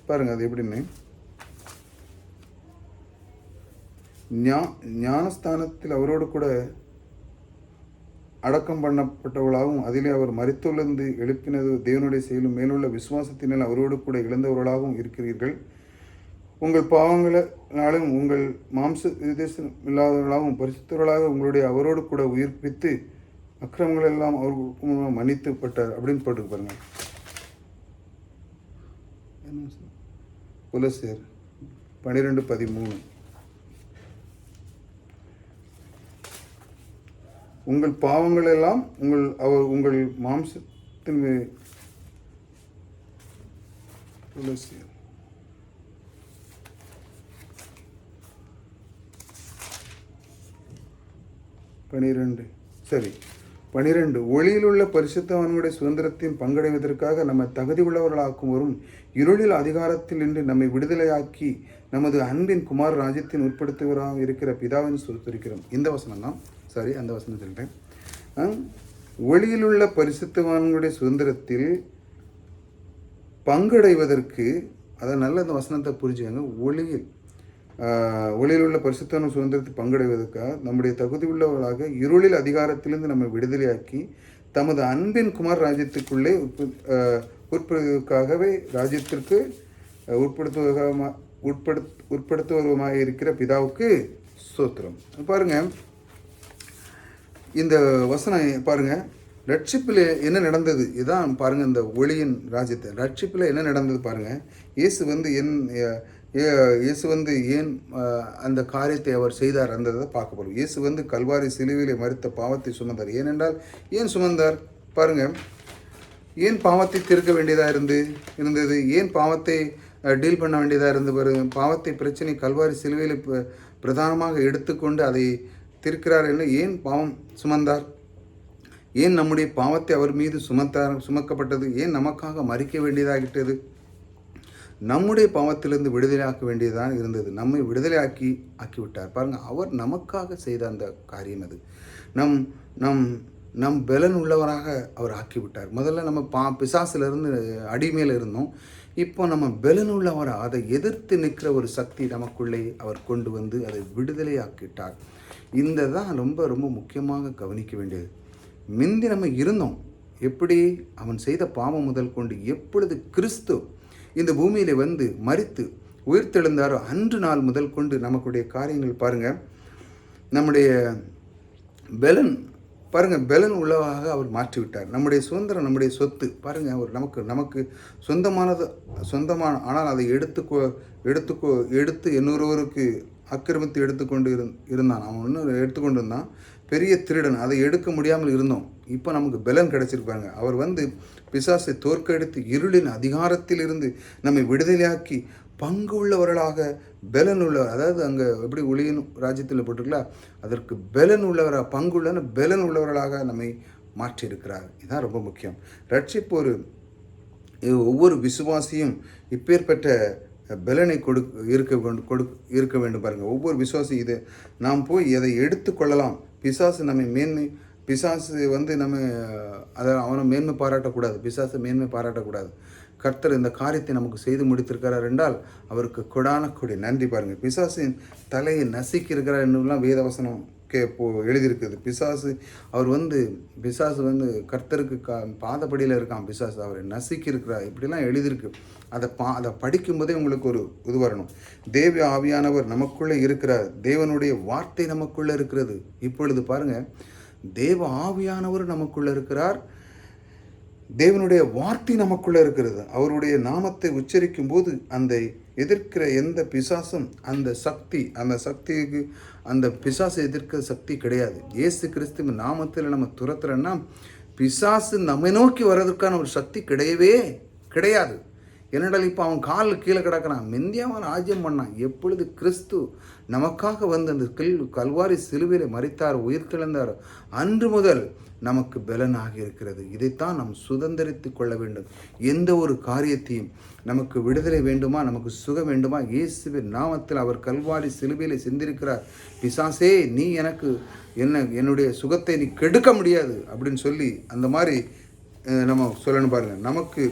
பாருங்க. அது எப்படின்னு, ஞானஸ்தானத்தில் அவரோடு கூட அடக்கம் பண்ணப்பட்டவர்களாகவும் அதிலே அவர் மரித்தொழிந்து எழுப்பினது தேவனுடைய செயலும் மேலுள்ள விசுவாசத்தினால் அவரோடு கூட இழந்தவர்களாகவும் இருக்கிறீர்கள். உங்கள் பாவங்களாலும் உங்கள் மாம்ச விதேசம் இல்லாதவர்களாகவும் பரிசுத்தவர்களாக உங்களுடைய அவரோடு கூட உயிர்ப்பித்து அக்கிரமங்கள் எல்லாம் அவருக்கு மன்னித்துப்பட்டார் அப்படின்னு போட்டு பாருங்க. கொலோசியர் 12:13 உங்கள் பாவங்கள் எல்லாம் உங்கள் மாம்சத்தின் கொலோசியர் 12 ஒளியில் உள்ள பரிசுத்தவான்களுடைய சுதந்திரத்தின் பங்கடைவதற்காக நம்ம தகுதி உள்ளவர்களாக்கும் வரும் இருளில் அதிகாரத்தில் நின்று நம்மை விடுதலையாக்கி நமது அன்பின் குமார் ராஜ்யத்தின் உட்படுத்துவராக இருக்கிற பிதாவின் சொல்லிருக்கிறோம். இந்த வசனம் தான் அந்த வசனம் சொல்கிறேன். ஒளியில் உள்ள பரிசுத்தவான்களுடைய சுதந்திரத்தில் பங்கடைவதற்கு, அதை நல்ல அந்த வசனத்தை புரிஞ்சுக்கங்க. ஒளியில் உள்ள பரிசுத்தவான் சுதந்திரத்தை பங்கடைவதற்காக நம்முடைய தகுதி உள்ளவர்களாக இருளில் அதிகாரத்திலிருந்து நம்மை விடுதலையாக்கி தமது அன்பின் குமார் ராஜ்யத்துக்குள்ளே உட்படுத்துவதற்காகவே ராஜ்யத்திற்கு உட்படுத்துவதாக இருக்கிற பிதாவுக்கு ஸ்தோத்திரம். பாருங்க, இந்த வசனம் பாருங்க. ரட்சிப்பில் என்ன நடந்தது இதான் பாருங்க. இந்த ஒளியின் ராஜ்யத்தை ரட்சிப்பில் என்ன நடந்தது பாருங்க. இயேசு வந்து ஏன் அந்த காரியத்தை அவர் செய்தார் அந்ததை பார்க்க போகிறோம். இயேசு கல்வாரி சிலுவையிலே மரித்த பாவத்தை சுமந்தார். ஏனென்றால் ஏன் சுமந்தார் பாருங்க. ஏன் பாவத்தை தீர்க்க வேண்டியதாக இருந்தது, ஏன் பாவத்தை டீல் பண்ண வேண்டியதாக பாருங்க. பாவத்தை பிரச்சனை கல்வாரி சிலுவையில் பிரதானமாக எடுத்துக்கொண்டு அதை தீர்க்கிறார் என்று ஏன் பாவம் சுமந்தார், ஏன் நம்முடைய பாவத்தை அவர் மீது சுமக்கப்பட்டது, ஏன் நமக்காக மறிக்க வேண்டியதாகிட்டது, நம்முடைய பாவத்திலிருந்து விடுதலையாக்க வேண்டியதாக இருந்தது. நம்மை ஆக்கிவிட்டார் பாருங்க. அவர் நமக்காக செய்த அந்த காரியம் அது. நம் பலன் உள்ளவராக அவர் ஆக்கிவிட்டார். முதல்ல நம்ம பிசாசிலிருந்து அடிமையில் இருந்தோம். இப்போ நம்ம பலன் உள்ளவராக அதை எதிர்த்து நிற்கிற ஒரு சக்தி நமக்குள்ளே அவர் கொண்டு வந்து அதை விடுதலை ஆக்கிட்டார். இந்த தான் ரொம்ப ரொம்ப முக்கியமாக கவனிக்க வேண்டியது. முந்தி நம்ம இருந்தோம் எப்படி, அவன் செய்த பாவம் முதல் கொண்டு எப்பொழுது கிறிஸ்து இந்த பூமியில் மரித்து உயிர்த்தெழுந்தாரோ அன்று நாள் முதல் கொண்டு நமக்குடைய காரியங்கள் பாருங்கள். நம்முடைய பலன் பாருங்கள், பலன் உள்ளவாக அவர் மாற்றிவிட்டார். நம்முடைய சுதந்திரம், நம்முடைய சொத்து பாருங்கள். அவர் நமக்கு சொந்தமான ஆனால் அதை எடுத்து இன்னொருவருக்கு ஆக்கிரமித்து எடுத்துக்கொண்டு இருந்தான். அவன் இன்னும் எடுத்துக்கொண்டு இருந்தான், பெரிய திருடன். அதை எடுக்க முடியாமல் இருந்தோம். இப்போ நமக்கு பலன் கிடச்சிருப்பாங்க. அவர் பிசாசை தோற்கடித்து இருளின் அதிகாரத்தில் இருந்து நம்மை விடுதலையாக்கி பங்கு உள்ளவர்களாக பலன் உள்ளவர், அதாவது அங்கே எப்படி ஒளியின் ராஜ்யத்தில் போட்டிருக்கல, அதற்கு பலன் உள்ளவராக பங்குள்ள பலன் உள்ளவர்களாக நம்மை மாற்றியிருக்கிறார். இதுதான் ரொம்ப முக்கியம். ரட்சிப்பு ஒவ்வொரு விசுவாசியும் இப்பேற்பட்ட பலனை இருக்க வேண்டும் பாருங்கள். ஒவ்வொரு விசுவாசி இது நாம் போய் எதை எடுத்துக்கொள்ளலாம். பிசாசு நம்ம அதை அவனை மேன்மை பாராட்டக்கூடாது, பிசாசு மேன்மை பாராட்டக்கூடாது. கர்த்தர் இந்த காரியத்தை நமக்கு செய்து முடித்திருக்கிறார் என்றால் அவருக்கு கொடான நன்றி பாருங்கள். பிசாசின் தலையை நசுக்கி இருக்கிறார் என்றுலாம் வேதவசனம் எழுதியிருக்குது. பிசாசு கர்த்தருக்கு பாதப்படியில் இருக்கான். பிசாசு அவரை நசுக்கி இருக்கிறார் இப்படிலாம் எழுதியிருக்கு. அதை படிக்கும்போதே உங்களுக்கு ஒரு இது வரணும். தேவ ஆவியானவர் நமக்குள்ளே இருக்கிறார், தேவனுடைய வார்த்தை நமக்குள்ளே இருக்கிறது. இப்பொழுது பாருங்கள், தேவ ஆவியானவர் நமக்குள்ளே இருக்கிறார், தேவனுடைய வார்த்தை நமக்குள்ளே இருக்கிறது. அவருடைய நாமத்தை உச்சரிக்கும் போது அந்த எதிர்க்கிற எந்த பிசாசும் அந்த சக்திக்கு அந்த பிசாசை எதிர்க்கிற சக்தி கிடையாது. இயேசு கிறிஸ்துவின் நாமத்தில் நம்ம துரத்துறோன்னா பிசாசு நம்மை நோக்கி வர்றதுக்கான ஒரு சக்தி கிடையவே கிடையாது. என்னடால் இப்போ அவன் காலில் கீழே கிடக்கிறான். மெந்தியாவன் ராஜ்யம் பண்ணான். எப்பொழுது கிறிஸ்து நமக்காக வந்து அந்த கல்வாரி சிலுவையில் மரித்தார், உயிர்த்தெழுந்தார், அன்று முதல் நமக்கு பலனாக இருக்கிறது. இதைத்தான் நாம் சுதந்திரித்து கொள்ள வேண்டும். எந்த ஒரு காரியத்தையும் நமக்கு விடுதலை வேண்டுமா, நமக்கு சுகம் வேண்டுமா, இயேசுவின் நாமத்தில் அவர் கல்வாரி சிலுவையில் சிந்திருக்கிறார். பிசாசே, நீ எனக்கு என்னுடைய சுகத்தை நீ கெடுக்க முடியாது அப்படின்னு சொல்லி அந்த மாதிரி நம்ம சொல்லணும் பாருங்கள். நமக்கு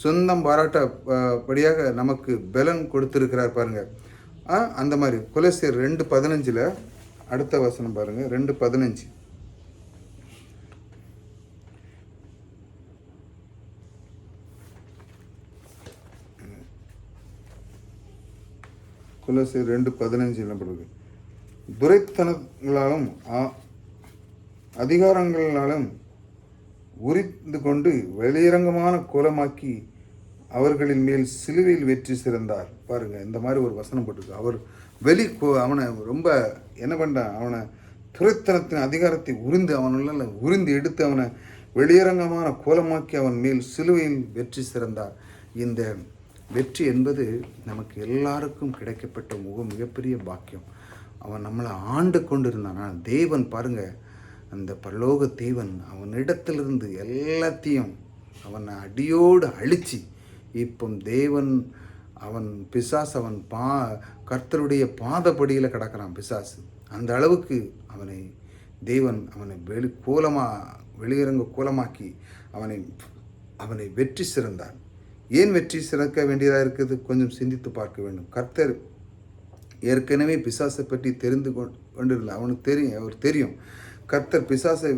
சொந்தம் பாராட்டபடியாக நமக்கு பலன் கொடுத்துருக்கிறார் பாருங்கள். அந்த மாதிரி கொலோசியர் 2:15 அடுத்த வசனம் பாருங்கள். 2:15 கொலோசியர் 2:15 என்ன பண்ணுறது? துரைத்தனங்களாலும் அதிகாரங்களாலும் உரிந்து கொண்டு வெளியரங்கமான கோலமாக்கி அவர்களின் மேல் சிலுவையில் வெற்றி சிறந்தார். பாருங்க, இந்த மாதிரி ஒரு வசனம் போட்டிருக்கு. அவர் அவனை ரொம்ப என்ன பண்ணான்? அவனை துரைத்தனத்தின் அதிகாரத்தை உரிந்து எடுத்து அவனை வெளியரங்கமான கோலமாக்கி அவன் மேல் சிலுவையில் வெற்றி சிறந்தார். இந்த வெற்றி என்பது நமக்கு எல்லாருக்கும் கிடைக்கப்பட்ட மிகப்பெரிய பாக்கியம். அவன் நம்மளை ஆண்டு கொண்டு இருந்தான். தேவன் பாருங்க, அந்த பரலோக தேவன் அவனிடத்திலிருந்து எல்லாத்தையும் அவனை அடியோடு அழிச்சு இப்போ தேவன் பிசாசு கர்த்தருடைய பாதப்படியில் கிடக்கிறான் பிசாசு. அந்த அளவுக்கு தேவன் அவனை வெளியரங்க கோலமாக்கி அவனை வெற்றி சிறந்தார். ஏன் வெற்றி சிறக்க வேண்டியதாக இருக்குது? கொஞ்சம் சிந்தித்து பார்க்க வேண்டும். கர்த்தர் ஏற்கனவே பிசாசை பற்றி தெரிந்து கொண்டிருந்தார். அவர் தெரியும் கர்த்தர் பிசாசை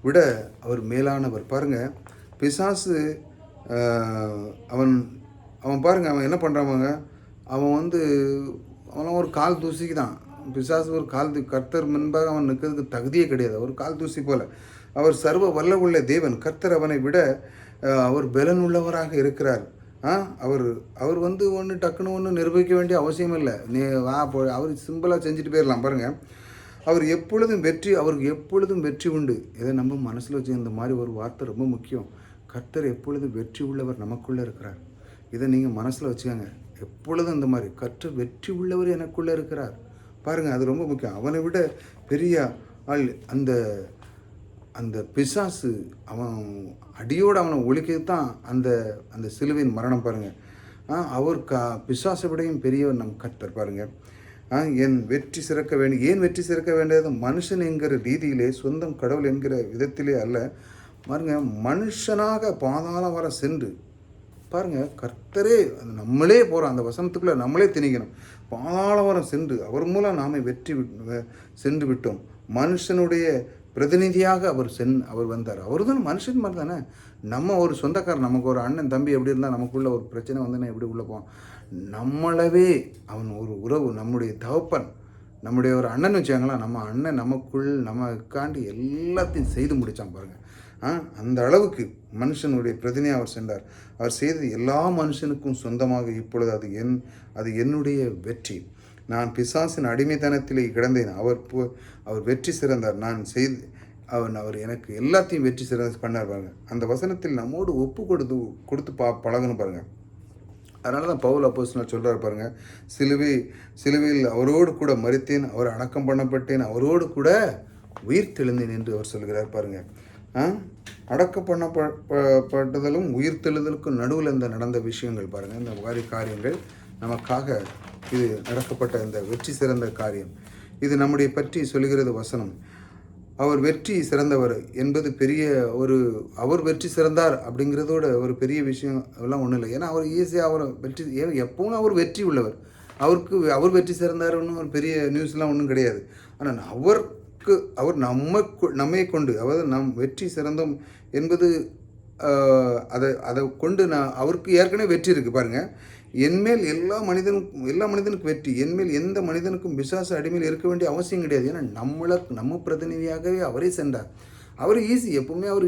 விட அவர் மேலானவர். பாருங்கள், பிசாசு அவன் பாருங்கள், அவன் என்ன பண்ணுறாங்க? அவன் ஒரு கால் தூசிக்கு தான். பிசாசு ஒரு கர்த்தர் முன்பாக அவன் நிற்கிறதுக்கு தகுதியே கிடையாது. ஒரு கால் தூசி போல. அவர் சர்வ வல்ல உள்ள தேவன். கர்த்தர் அவனை விட அவர் பலன் உள்ளவராக இருக்கிறார். அவர் ஒன்று டக்குன்னு நிரூபிக்க வேண்டிய அவசியம் இல்லை. அவர் சிம்பிளாக செஞ்சுட்டு போயிடலாம். பாருங்கள், அவருக்கு எப்பொழுதும் வெற்றி உண்டு. இதை நம்ம மனசில் வச்சு, இந்த மாதிரி ஒரு வார்த்தை ரொம்ப முக்கியம். கர்த்தர் எப்பொழுதும் வெற்றி உள்ளவர் நமக்குள்ளே இருக்கிறார். இதை நீங்கள் மனசில் வச்சுக்கோங்க. எப்பொழுதும் இந்த மாதிரி கர்த்தர் வெற்றி உள்ளவர் எனக்குள்ளே இருக்கிறார். பாருங்கள், அது ரொம்ப முக்கியம். அவனை விட பெரிய ஆள் அந்த பிசாசு அவன் அடியோடு அவனை ஒழிக்கிறது தான் அந்த சிலுவையின் மரணம். பாருங்கள், அவர் பிசாசை விடையும் பெரியவர் நம் கர்த்தர். பாருங்கள், ஏன் வெற்றி சிறக்க வேண்டியது மனுஷன் என்கிற ரீதியிலே, சொந்தம் கடவுள் என்கிற விதத்திலே அல்ல. பாருங்க, மனுஷனாக பாதாளம் வர சென்று பாருங்கள், கர்த்தரே நம்மளே போகிறோம். அந்த வசனத்துக்குள்ளே நம்மளே திணிக்கணும். பாதாளம் வர சென்று அவர் மூலம் நாம் சென்று விட்டோம். மனுஷனுடைய பிரதிநிதியாக அவர் வந்தார். அவர் தான் மனுஷன் மாதிரி தானே. நம்ம ஒரு சொந்தக்காரர், நமக்கு ஒரு அண்ணன் தம்பி எப்படி இருந்தால் நமக்குள்ள ஒரு பிரச்சனை வந்தோன்னா எப்படி உள்ளே போவோம்? நம்மளவே அவன் ஒரு உறவு, நம்முடைய தகப்பன், நம்முடைய ஒரு அண்ணன் வச்சாங்களா, நம்ம அண்ணன் நமக்காண்டி எல்லாத்தையும் செய்து முடித்தான் பாருங்கள். அந்த அளவுக்கு மனுஷனுடைய பிரதிநிதியாக அவர் சென்றார். அவர் செய்தது எல்லா மனுஷனுக்கும் சொந்தமாக. இப்பொழுது அது என்னுடைய வெற்றி. நான் பிசாசின் அடிமைத்தனத்திலே கிடந்தேன். அவர் வெற்றி சிறந்தார். அவர் எனக்கு எல்லாத்தையும் வெற்றி பண்ணார் பாருங்க. அந்த வசனத்தில் நம்மோடு ஒப்பு கொடுத்து பழகணும் பாருங்கள். அதனால தான் பவுல் அப்போஸ்தலன் சொல்கிறார் பாருங்கள், சிலுவையில் அவரோடு கூட மரித்தேன், அவர் அடக்கம் பண்ணப்பட்டேன், அவரோடு கூட உயிர் தெழுந்தேன் என்று அவர் சொல்கிறார் பாருங்கள். அடக்கம் பண்ணப்பட்டதிலும் உயிர் தெழுதலுக்கும் நடுவில் நடந்த விஷயங்கள் பாருங்கள். இந்த மாதிரி காரியங்கள் நமக்காக இது நடக்கப்பட்ட இந்த வெற்றி சிறந்த காரியம். இது நம்முடைய பற்றி சொல்கிறது வசனம். அவர் வெற்றி சிறந்தவர் என்பது பெரிய அவர் வெற்றி சிறந்தார் அப்படிங்கிறதோட ஒரு பெரிய விஷயம் எல்லாம் ஒன்றும் இல்லை. ஏன்னா அவர் ஈஸியாக எப்பவும் அவர் வெற்றி உள்ளவர். அவர் வெற்றி சிறந்தாருன்னு ஒரு பெரிய நியூஸ்லாம் ஒன்றும் கிடையாது. ஆனால் அவர் நம்மை கொண்டு நம் வெற்றி சிறந்தோம் என்பது அதை கொண்டு அவருக்கு ஏற்கனவே வெற்றி இருக்குது பாருங்கள். என்மேல் எல்லா மனிதனுக்கும் வெற்றி. என்மேல் எந்த மனிதனுக்கும் பிசாசு அடிமையில் இருக்க வேண்டிய அவசியம் கிடையாது. ஏன்னா நம்ம பிரதிநிதியாகவே அவரே சென்றார். அவர் ஈஸி, எப்பவுமே அவர்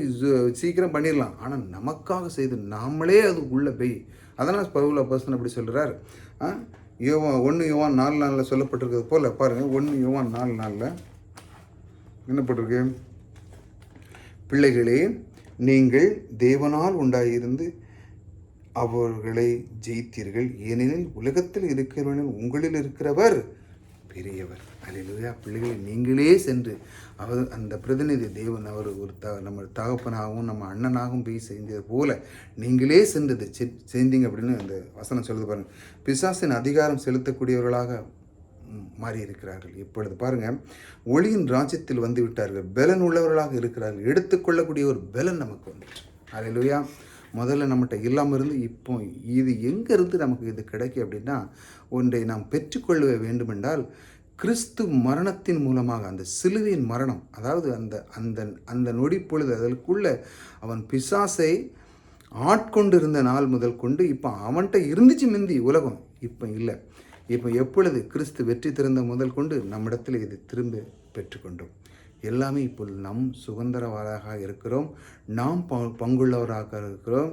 சீக்கிரம் பண்ணிடலாம். ஆனால் நமக்காக செய்து நாமளே அது உள்ளே போய், அதனால் பவுல் அப்போஸ்தலன் அப்படி சொல்கிறார். யோவான் 1 யோவான் 4:4 சொல்லப்பட்டிருக்கிறது போல் பாருங்கள். 1 யோவான் 4:4 என்ன போட்டிருக்கு? பிள்ளைகளே, நீங்கள் தேவனால் உண்டாயிருந்து அவர்களை ஜெயித்தீர்கள், ஏனெனில் உலகத்தில் இருக்கிறவனில் உங்களில் இருக்கிறவர் பெரியவர். அல்லேலூயா. பிள்ளைகளை நீங்களே சென்று, அவர் அந்த பிரதிநிதி தேவன், அவர் ஒரு நம்ம தகப்பனாகவும் நம்ம அண்ணனாகவும் போய் செஞ்சது போல நீங்களே சென்றது செஞ்சீங்க அப்படின்னு அந்த வசனம் சொல்லுது பாருங்கள். பிசாசின் அதிகாரம் செலுத்தக்கூடியவர்களாக மாறி இருக்கிறார்கள். இப்பொழுது பாருங்கள், ஒளியின் ராஜ்யத்தில் வந்து விட்டார்கள், பலன் உள்ளவர்களாக இருக்கிறார்கள். எடுத்துக்கொள்ளக்கூடிய ஒரு பலன் நமக்கு வந்துட்டு. அல்லேலூயா. முதல்ல நம்மகிட்ட இல்லாமல் இருந்து இப்போ இது எங்கேருந்து நமக்கு இது கிடைக்கும் அப்படின்னா, ஒன்றை நாம் பெற்றுக்கொள்ள வேண்டுமென்றால் கிறிஸ்து மரணத்தின் மூலமாக, அந்த சிலுவையின் மரணம், அதாவது அந்த அந்த அந்த நொடி பொழுது அதற்குள்ள அவன் பிசாசை ஆட்கொண்டு இருந்த நாள் முதல் கொண்டு இப்போ அவன்கிட்ட இருந்துச்சு மிந்தி உலகம், இப்போ இல்லை. இப்போ எப்பொழுது கிறிஸ்து வெற்றி திறந்த முதல் கொண்டு நம்மிடத்தில் இது திரும்ப பெற்றுக்கொண்டோம். எல்லாமே இப்பொழுது நம் சுதந்திரவாராக இருக்கிறோம், நாம் பங்குள்ளவராக இருக்கிறோம்,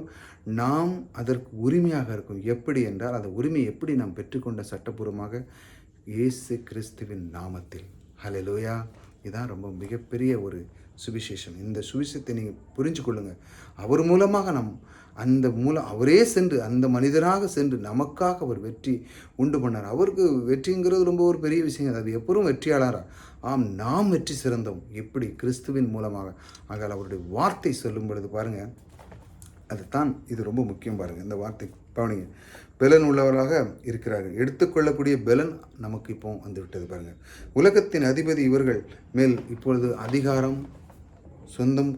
நாம் அதற்கு உரிமையாக இருக்கும். எப்படி என்றால், அந்த உரிமையை எப்படி நாம் பெற்றுக்கொண்ட சட்டப்பூர்வமாக இயேசு கிறிஸ்துவின் நாமத்தில். ஹல்லேலூயா. இதுதான் ரொம்ப மிகப்பெரிய ஒரு சுவிசேஷம். இந்த சுவிசேஷத்தை நீங்கள் புரிஞ்சு கொள்ளுங்கள். அவர் மூலமாக அவரே சென்று, அந்த மனிதராக சென்று நமக்காக அவர் வெற்றி உண்டு பண்ணார். அவருக்கு வெற்றிங்கிறது ரொம்ப ஒரு பெரிய விஷயம். அது எப்பவும் வெற்றியாளராக, ஆம், நாம் வெற்றி சிறந்தோம். எப்படி? கிறிஸ்துவின் மூலமாக. ஆகால் அவருடைய வார்த்தை சொல்லும் பொழுது பாருங்கள், அதுதான் இது ரொம்ப முக்கியம். பாருங்கள், இந்த வார்த்தை கவனிங்க. பலன் உள்ளவராக இருக்கிறார்கள், எடுத்துக்கொள்ளக்கூடிய பலன் நமக்கு இப்போ வந்து விட்டது. பாருங்கள், உலகத்தின் அதிபதி இவர்கள் மேல் இப்பொழுது அதிகாரம் சொந்தம்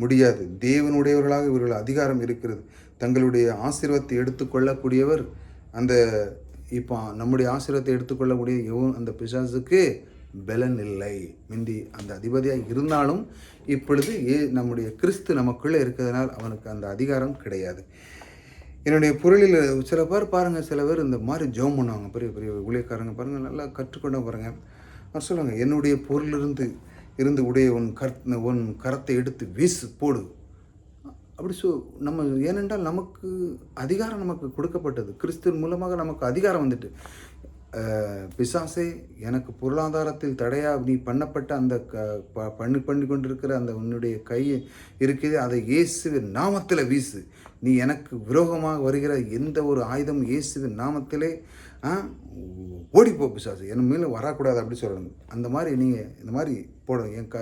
முடியாது. தேவனுடையவர்களாக இவர்கள் அதிகாரம் இருக்கிறது. தங்களுடைய ஆசீர்வாதத்தை எடுத்துக்கொள்ளக்கூடியவர் அந்த இப்போ நம்முடைய ஆசீர்வாதத்தை எடுத்துக்கொள்ளக்கூடிய அந்த பிசாசுக்கு பலன் இல்லை. மிந்தி அந்த அதிபதியாக இருந்தாலும் இப்பொழுது நம்முடைய கிறிஸ்து நமக்குள்ளே இருக்கிறதுனால் அவனுக்கு அந்த அதிகாரம் கிடையாது. என்னுடைய பொருளில் சில பேர் பாருங்கள், சில பேர் இந்த மாதிரி ஜெபம் பண்ணுவாங்க, பெரிய பெரிய ஊழியக்காரங்க பாருங்கள், நல்லா கற்றுக்கொண்ட பாருங்கள். அவர் சொல்லுவாங்க, என்னுடைய பொருளிலிருந்து உடைய உன் கரத்தை எடுத்து வீசு போடு அப்படி நம்ம, ஏனென்றால் நமக்கு அதிகாரம் நமக்கு கொடுக்கப்பட்டது. கிறிஸ்துவின் மூலமாக நமக்கு அதிகாரம் வந்துட்டு, பிசாசே எனக்கு பொருளாதாரத்தில் தடையா நீ பண்ணப்பட்ட அந்த பண்ணி கொண்டிருக்கிற அந்த உன்னுடைய கை இருக்குது, அதை இயேசுவின் நாமத்தில் வீசு. நீ எனக்கு விரோதமாக வருகிற எந்த ஒரு ஆயுதம் இயேசுவின் நாமத்திலே ஓடிப்போ பிசாசு, என் மேலே வரக்கூடாது அப்படி சொல்லணும். அந்த மாதிரி நீங்கள் இந்த மாதிரி போடும்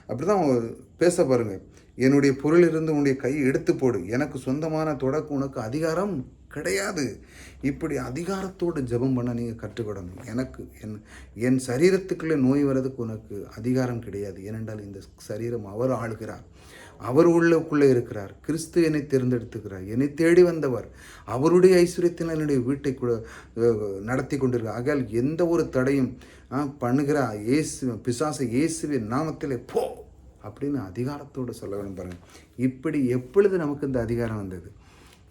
அப்படி தான் பேச பாருங்கள். என்னுடைய பொருளிலிருந்து உன்னுடைய கையை எடுத்து போடு, எனக்கு சொந்தமான தொடக்க உனக்கு அதிகாரம் கிடையாது. இப்படி அதிகாரத்தோடு ஜெபம் பண்ண நீங்கள் கற்றுக்கொள்ளணும். எனக்கு என் சரீரத்துக்குள்ளே நோய் வர்றதுக்கு உனக்கு அதிகாரம் கிடையாது. ஏனென்றால் இந்த சரீரம் அவர் ஆளுகிறார், அவர் உள்ளுக்குள்ளே இருக்கிறார். கிறிஸ்து என்னை தேர்ந்தெடுத்துக்கிறார், என்னை தேடி வந்தவர், அவருடைய ஐஸ்வர்யத்தில் என்னுடைய வீட்டை கூட நடத்தி கொண்டிருக்கிறார். ஆகையால் எந்த ஒரு தடையும் பண்ணுகிற பிசாசை இயேசுவின் நாமத்திலே போ அப்படின்னு அதிகாரத்தோடு சொல்ல வேண்டும். பாருங்கள், இப்படி எப்பொழுது நமக்கு இந்த அதிகாரம் வந்தது?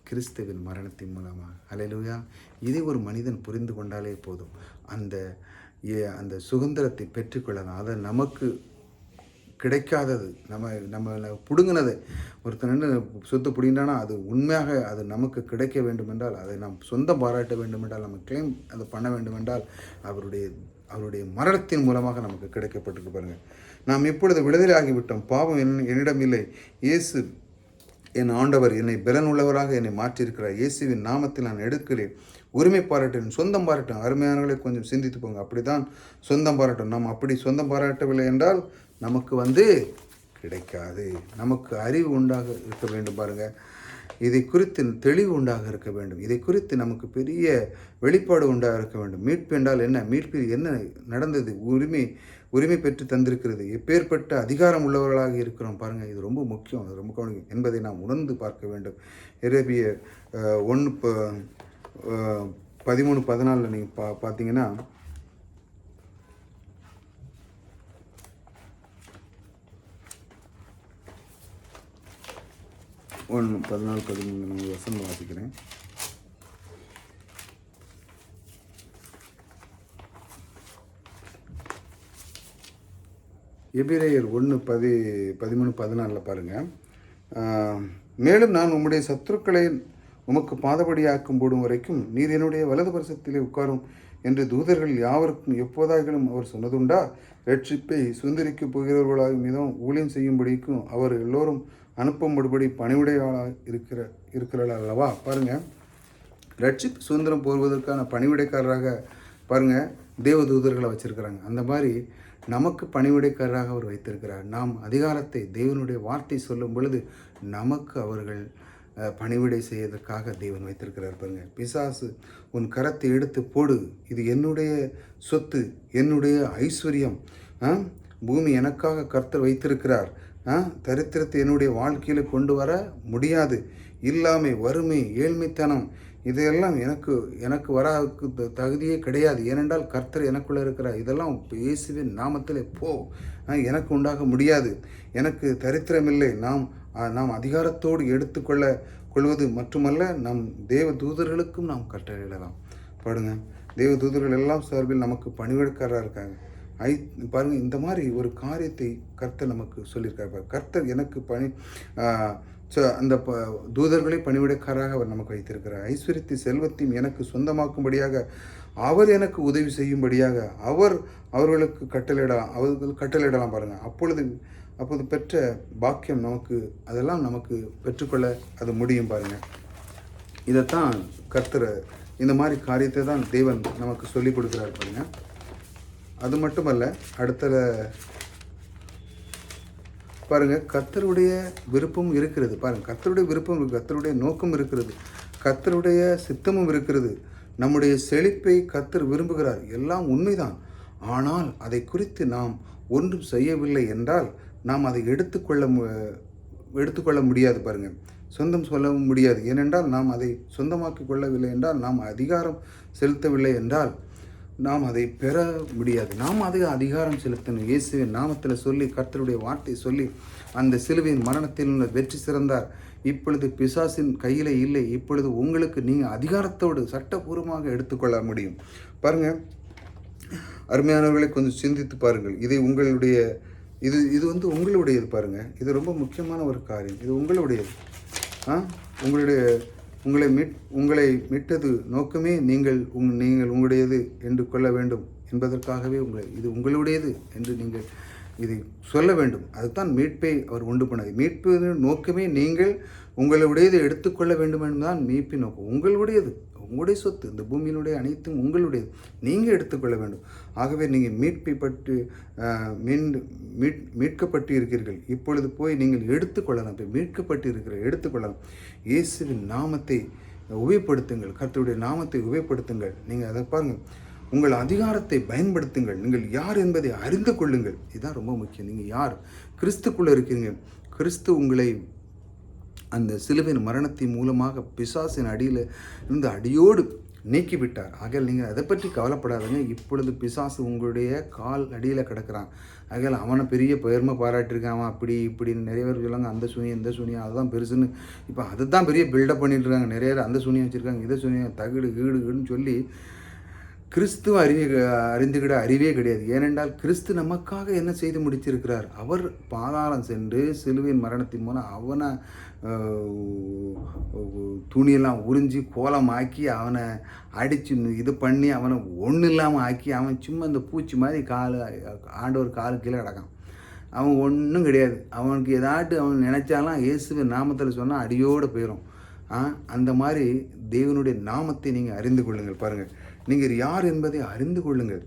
கிறிஸ்துவின் மரணத்தின் மூலமாக. அல்லேலூயா. இதை ஒரு மனிதன் புரிந்து கொண்டாலே போதும், அந்த சுதந்திரத்தை பெற்றுக்கொள்ளலாம். அதை நமக்கு கிடைக்காதது, நம்ம பிடுங்கினதை ஒருத்தன் சொத்து பிடிங்கிட்டானா அது உண்மையாக அது நமக்கு கிடைக்க வேண்டுமென்றால், அதை நாம் சொந்தம் பாராட்ட வேண்டுமென்றால், நம்ம கிளைம் அதை பண்ண வேண்டுமென்றால் அவருடைய மரணத்தின் மூலமாக நமக்கு கிடைக்கப்பட்டிருக்கு. பாருங்கள், நாம் இப்பொழுது விடுதலை ஆகிவிட்டோம். பாவம் என்னிடம் இல்லை. இயேசு என் ஆண்டவர் என்னை பலன் உள்ளவராக என்னை மாற்றியிருக்கிறார். இயேசுவின் நாமத்தில் நான் எடுக்கிறேன். உரிமை பாராட்டேன், சொந்தம் பாராட்டும். அருமையானவர்களை கொஞ்சம் சிந்தித்து போங்க. அப்படி தான் சொந்தம் பாராட்டும். நாம் அப்படி சொந்தம் பாராட்டவில்லை என்றால் நமக்கு கிடைக்காது. நமக்கு அறிவு உண்டாக இருக்க வேண்டும். பாருங்கள், இதை குறித்து தெளிவு உண்டாக இருக்க வேண்டும். இதை குறித்து நமக்கு பெரிய வெளிப்பாடு உண்டாக இருக்க வேண்டும். மீட்பு என்றால் என்ன? மீட்பில் என்ன நடந்தது? உரிமை பெற்று தந்திருக்கிறது. எப்பேற்பட்ட அதிகாரம் உள்ளவர்களாக இருக்கிறோம். பாருங்கள், இது ரொம்ப முக்கியம், அது ரொம்ப கவனிக்கும் என்பதை நாம் உணர்ந்து பார்க்க வேண்டும். எரேமியா 1:13-14 நீங்கள் பார்த்தீங்கன்னா, நான் வசனம் வாசிக்கிறேன். எபிரேயர் 1:13-14 பாருங்கள். மேலும் நான் உம்முடைய சத்துருக்களை உமக்கு பாதபடியாக்கும் போடும் வரைக்கும் நீர் என்னுடைய வலது பரிசத்திலே உட்காரும் என்று தூதர்கள் யாவருக்கும் எப்போதாகிலும் அவர் சொன்னதுண்டா? ரட்சிப்பை சுந்தரிக்கப் போகிறவர்களாக மீதும் ஊழியம் செய்யும்படிக்கும் அவர் எல்லோரும் அனுப்பும்படுபடி பணிவிடையாளாக இருக்கிறாள் அல்லவா? பாருங்கள், ரட்சிப்பு சுதந்திரம் போவதற்கான பணிவிடைக்காரராக பாருங்கள் தேவதூதர்களை வச்சுருக்கிறாங்க. அந்த மாதிரி நமக்கு பணிவிடைக்காரராக அவர் வைத்திருக்கிறார். நாம் அதிகாரத்தை தேவனுடைய வார்த்தை சொல்லும் பொழுது நமக்கு அவர்கள் பணிவிடை செய்வதற்காக தேவன் வைத்திருக்கிறார். பாருங்க, பிசாசு உன் கரத்தை எடுத்து போடு, இது என்னுடைய சொத்து, என்னுடைய ஐஸ்வர்யம், பூமி எனக்காக கர்த்தர் வைத்திருக்கிறார், தரித்திரத்தை என்னுடைய வாழ்க்கையில் கொண்டு வர முடியாது, இல்லாமை, வறுமை, ஏழ்மைத்தனம் இதையெல்லாம் எனக்கு வர தகுதியே கிடையாது, ஏனென்றால் கர்த்தர் எனக்குள்ளே இருக்கிறார், இதெல்லாம் இயேசுவின் நாமத்திலே போ, எனக்கு உண்டாக முடியாது, எனக்கு தரித்திரமில்லை. நாம் அதிகாரத்தோடு கொள்வது மட்டுமல்ல, நம் தேவ தூதர்களுக்கும் நாம் கட்டளையிடலாம். பாருங்க, தேவ தூதர்கள் எல்லாம் சார்பில் நமக்கு பணிவிடைக்காரராக இருக்காங்க. பாருங்கள், இந்த மாதிரி ஒரு காரியத்தை கர்த்தர் நமக்கு சொல்லியிருக்காரு. கர்த்தர் எனக்கு அந்த தூதர்களை பணிவிடைக்காராக அவர் நமக்கு வைத்திருக்கிறார். ஐஸ்வர்யத்தை செல்வத்தையும் எனக்கு சொந்தமாக்கும்படியாக அவர் எனக்கு உதவி செய்யும்படியாக அவர்களுக்கு கட்டளையிடலாம். பாருங்கள், அப்போது பெற்ற பாக்கியம் அதெல்லாம் நமக்கு பெற்றுக்கொள்ள அது முடியும். பாருங்கள், இதைத்தான் கர்த்தர், இந்த மாதிரி காரியத்தை தான் தேவன் நமக்கு சொல்லிக் கொடுக்குறார். பாருங்கள், அது மட்டுமல்ல, பாருங்கள், கர்த்தருடைய விருப்பம் இருக்கிறது. பாருங்கள், கர்த்தருடைய விருப்பம் இருக்குது, கர்த்தருடைய நோக்கம் இருக்கிறது, கர்த்தருடைய சித்தமும் இருக்கிறது. நம்முடைய செழிப்பை கர்த்தர் விரும்புகிறார், எல்லாம் உண்மைதான். ஆனால் அதை குறித்து நாம் ஒன்றும் செய்யவில்லை என்றால் நாம் அதை எடுத்துக்கொள்ள முடியாது. பாருங்கள், சொந்தம் சொல்ல முடியாது. ஏனென்றால் நாம் அதை சொந்தமாக்கி கொள்ளவில்லை என்றால், நாம் அதிகாரம் செலுத்தவில்லை என்றால் நாம் அதை பெற முடியாது. நாம் அதை அதிகாரம் செலுத்தணும். இயேசுவின் நாமத்தில் சொல்லி, கர்த்தருடைய வார்த்தை சொல்லி, அந்த சிலுவையின் மரணத்தில் உள்ள வெற்றி சிறந்தார். இப்பொழுது பிசாசின் கையில் இல்லை. இப்பொழுது உங்களுக்கு நீங்கள் அதிகாரத்தோடு சட்டபூர்வமாக எடுத்துக்கொள்ள முடியும். பாருங்கள், அருமையானவர்களை கொஞ்சம் சிந்தித்து பாருங்கள். இது உங்களுடையது. பாருங்கள், இது ரொம்ப முக்கியமான ஒரு காரியம். இது உங்களுடையது. உங்களை மீட்டது நோக்கமே நீங்கள் உங்களுடையது என்று கொள்ள வேண்டும் என்பதற்காகவே இது உங்களுடையது என்று நீங்கள் இதை சொல்ல வேண்டும். அதுதான் மீட்பை அவர் உண்டு பண்ணது. மீட்பு நோக்கமே நீங்கள் உங்களுடையதை எடுத்துக்கொள்ள வேண்டும் என்பதுதான் மீட்பின் நோக்கம். உங்களுடைய சொத்து, இந்த பூமியினுடைய அனைத்தும் உங்களுடையது, நீங்கள் எடுத்துக்கொள்ள வேண்டும். ஆகவே நீங்கள் மீட்கப்பட்டு இருக்கிறீர்கள். இப்பொழுது போய் நீங்கள் எடுத்துக்கொள்ளலாம். எடுத்துக்கொள்ளலாம். இயேசுவின் நாமத்தை உபயோகப்படுத்துங்கள், கர்த்தருடைய நாமத்தை உபயோகப்படுத்துங்கள். நீங்கள் அதை பாருங்கள், உங்கள் அதிகாரத்தை பயன்படுத்துங்கள். நீங்கள் யார் என்பதை அறிந்து கொள்ளுங்கள். இதுதான் ரொம்ப முக்கியம். நீங்கள் யார்? கிறிஸ்துக்குள்ளே இருக்கிறீங்க. கிறிஸ்து உங்களை அந்த சிலுவையின் மரணத்தின் மூலமாக பிசாசின் அடியில் இருந்து அடியோடு நீக்கிவிட்டார். ஆகையால் நீங்கள் அதை பற்றி கவலைப்படாதீங்க. இப்பொழுது பிசாசு உங்களுடைய கால் அடியில் கிடக்கிறான். ஆகையால் அவனை பெரிய பெருமை பாராட்டியிருக்கான். அவன் அப்படி இப்படின்னு நிறைய பேர் சொல்லுவாங்க, அந்த சூனியம் இந்த சூனியம் அதுதான் பெருசுன்னு. இப்போ அதுதான் பெரிய பில்டப் பண்ணிட்டு இருக்காங்க. நிறைய பேர் அந்த சூனியம் வச்சுருக்காங்க, இதை சூனியம், தகுடுன்னு சொல்லி கிறிஸ்துவ அறிந்துகிட அறிவே கிடையாது. ஏனென்றால் கிறிஸ்து நமக்காக என்ன செய்து முடித்திருக்கிறார்? அவர் பாதாளம் சென்று சிலுவையின் மரணத்தின் மூலம் அவனை துணியெல்லாம் உறிஞ்சி கோலமாக்கி அவனை அடித்து இது பண்ணி அவனை ஒன்றும் இல்லாமல் ஆக்கி அவன் சும்மா இந்த பூச்சி மாதிரி ஆண்டவர் காலு கீழே கிடக்கான். அவன் ஒன்றும் கிடையாது. அவனுக்கு அவன் நினச்சாலாம் இயேசுவின் நாமத்தில் சொன்னால் அடியோடு போயிடும். அந்த மாதிரி தேவனுடைய நாமத்தை நீங்கள் அறிந்து கொள்ளுங்கள். பாருங்கள், நீங்கள் யார் என்பதை அறிந்து கொள்ளுங்கள்,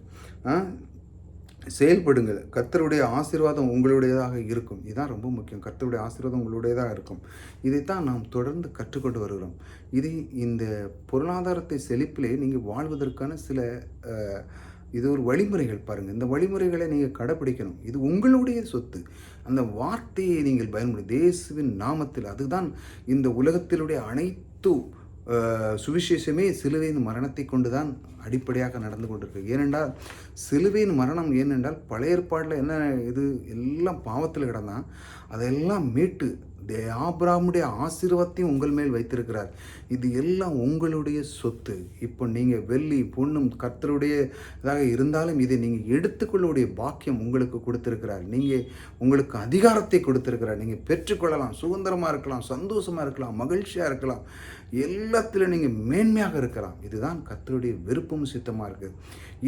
செயல்படுங்கள். கர்த்தருடைய ஆசீர்வாதம் உங்களுடையதாக இருக்கும். இதுதான் ரொம்ப முக்கியம். கர்த்தருடைய ஆசீர்வாதம் உங்களுடையதாக இருக்கும். இதைத்தான் நாம் தொடர்ந்து கற்றுக்கொண்டு வருகிறோம். இந்த பொருளாதாரத்தை செழிப்பிலே நீங்கள் வாழ்வதற்கான இது ஒரு வழிமுறைகள். பாருங்கள், இந்த வழிமுறைகளை நீங்கள் கடைப்பிடிக்கணும். இது உங்களுடைய சொத்து. அந்த வார்த்தையை நீங்கள் பயன்படுத்தி இயேசுவின் நாமத்தில், அதுதான் இந்த உலகத்தினுடைய அனைத்து சுவிசேஷமே சிலுவையின் மரணத்தை கொண்டு தான் அடிப்படையாக நடந்து கொண்டிருக்கு. ஏனென்றால் சிலுவையின் மரணம் ஏனென்றால் பழைய ஏற்பாடில் என்ன இது எல்லாம் பாவத்தில் கிடந்தான், அதெல்லாம் மீட்டு ஆபிரகாமுடைய ஆசீர்வாதத்தையும் உங்கள் மேல் வைத்திருக்கிறார். இது எல்லாம் உங்களுடைய சொத்து. இப்போ நீங்கள் வெள்ளி பொண்ணும் கர்த்தருடையதாக இருந்தாலும் இதை நீங்கள் எடுத்துக்கொள்ளக்கூடிய பாக்கியம் உங்களுக்கு கொடுத்திருக்கிறார். உங்களுக்கு அதிகாரத்தை கொடுத்திருக்கிறார். நீங்கள் பெற்றுக்கொள்ளலாம், சுதந்திரமாக இருக்கலாம், சந்தோஷமாக இருக்கலாம், மகிழ்ச்சியாக இருக்கலாம், எல்லாத்திலும் நீங்கள் மேன்மையாக இருக்கலாம். இதுதான் கர்த்தருடைய விருப்பம் சித்தமாக இருக்குது.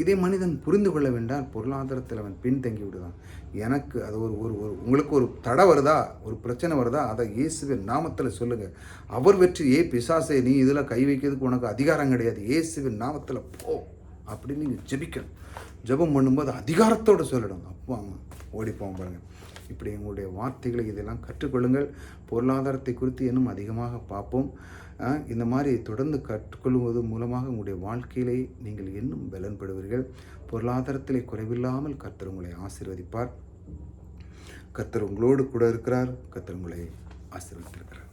இதை மனிதன் புரிந்து கொள்ள வேண்டாம். பொருளாதாரத்தில் அவன் பின்தங்கி விடுதான். எனக்கு அது ஒரு உங்களுக்கு ஒரு தடை வருதா, ஒரு பிரச்சனை வருதா, அதை இயேசுவின் நாமத்தில் சொல்லுங்கள். அவர் வெற்றி, பிசாசை நீ இதில் கை வைக்கிறதுக்கு உனக்கு அதிகாரம் கிடையாது, இயேசுவின் நாமத்தில் போ அப்படின்னு நீங்கள் ஜெபிக்கணும். ஜெபம் பண்ணும்போது அதிகாரத்தோடு சொல்லணும். அப்போ அவங்க ஓடிப்போம் பாருங்கள். இப்படி எங்களுடைய வார்த்தைகளை இதெல்லாம் கற்றுக்கொள்ளுங்கள். பொருளாதாரத்தை குறித்து இன்னும் அதிகமாக பார்ப்போம். இந்த மாதிரி தொடர்ந்து கற்றுக்கொள்வது மூலமாக உங்களுடைய வாழ்க்கையிலே நீங்கள் இன்னும் பலன்படுவீர்கள். பொருளாதாரத்திலே குறைவில்லாமல் கர்த்தர் உங்களை ஆசீர்வதிப்பார். கர்த்தர் உங்களோடு கூட இருக்கிறார். கர்த்தர் உங்களை ஆசீர்வதித்திருக்கிறார்.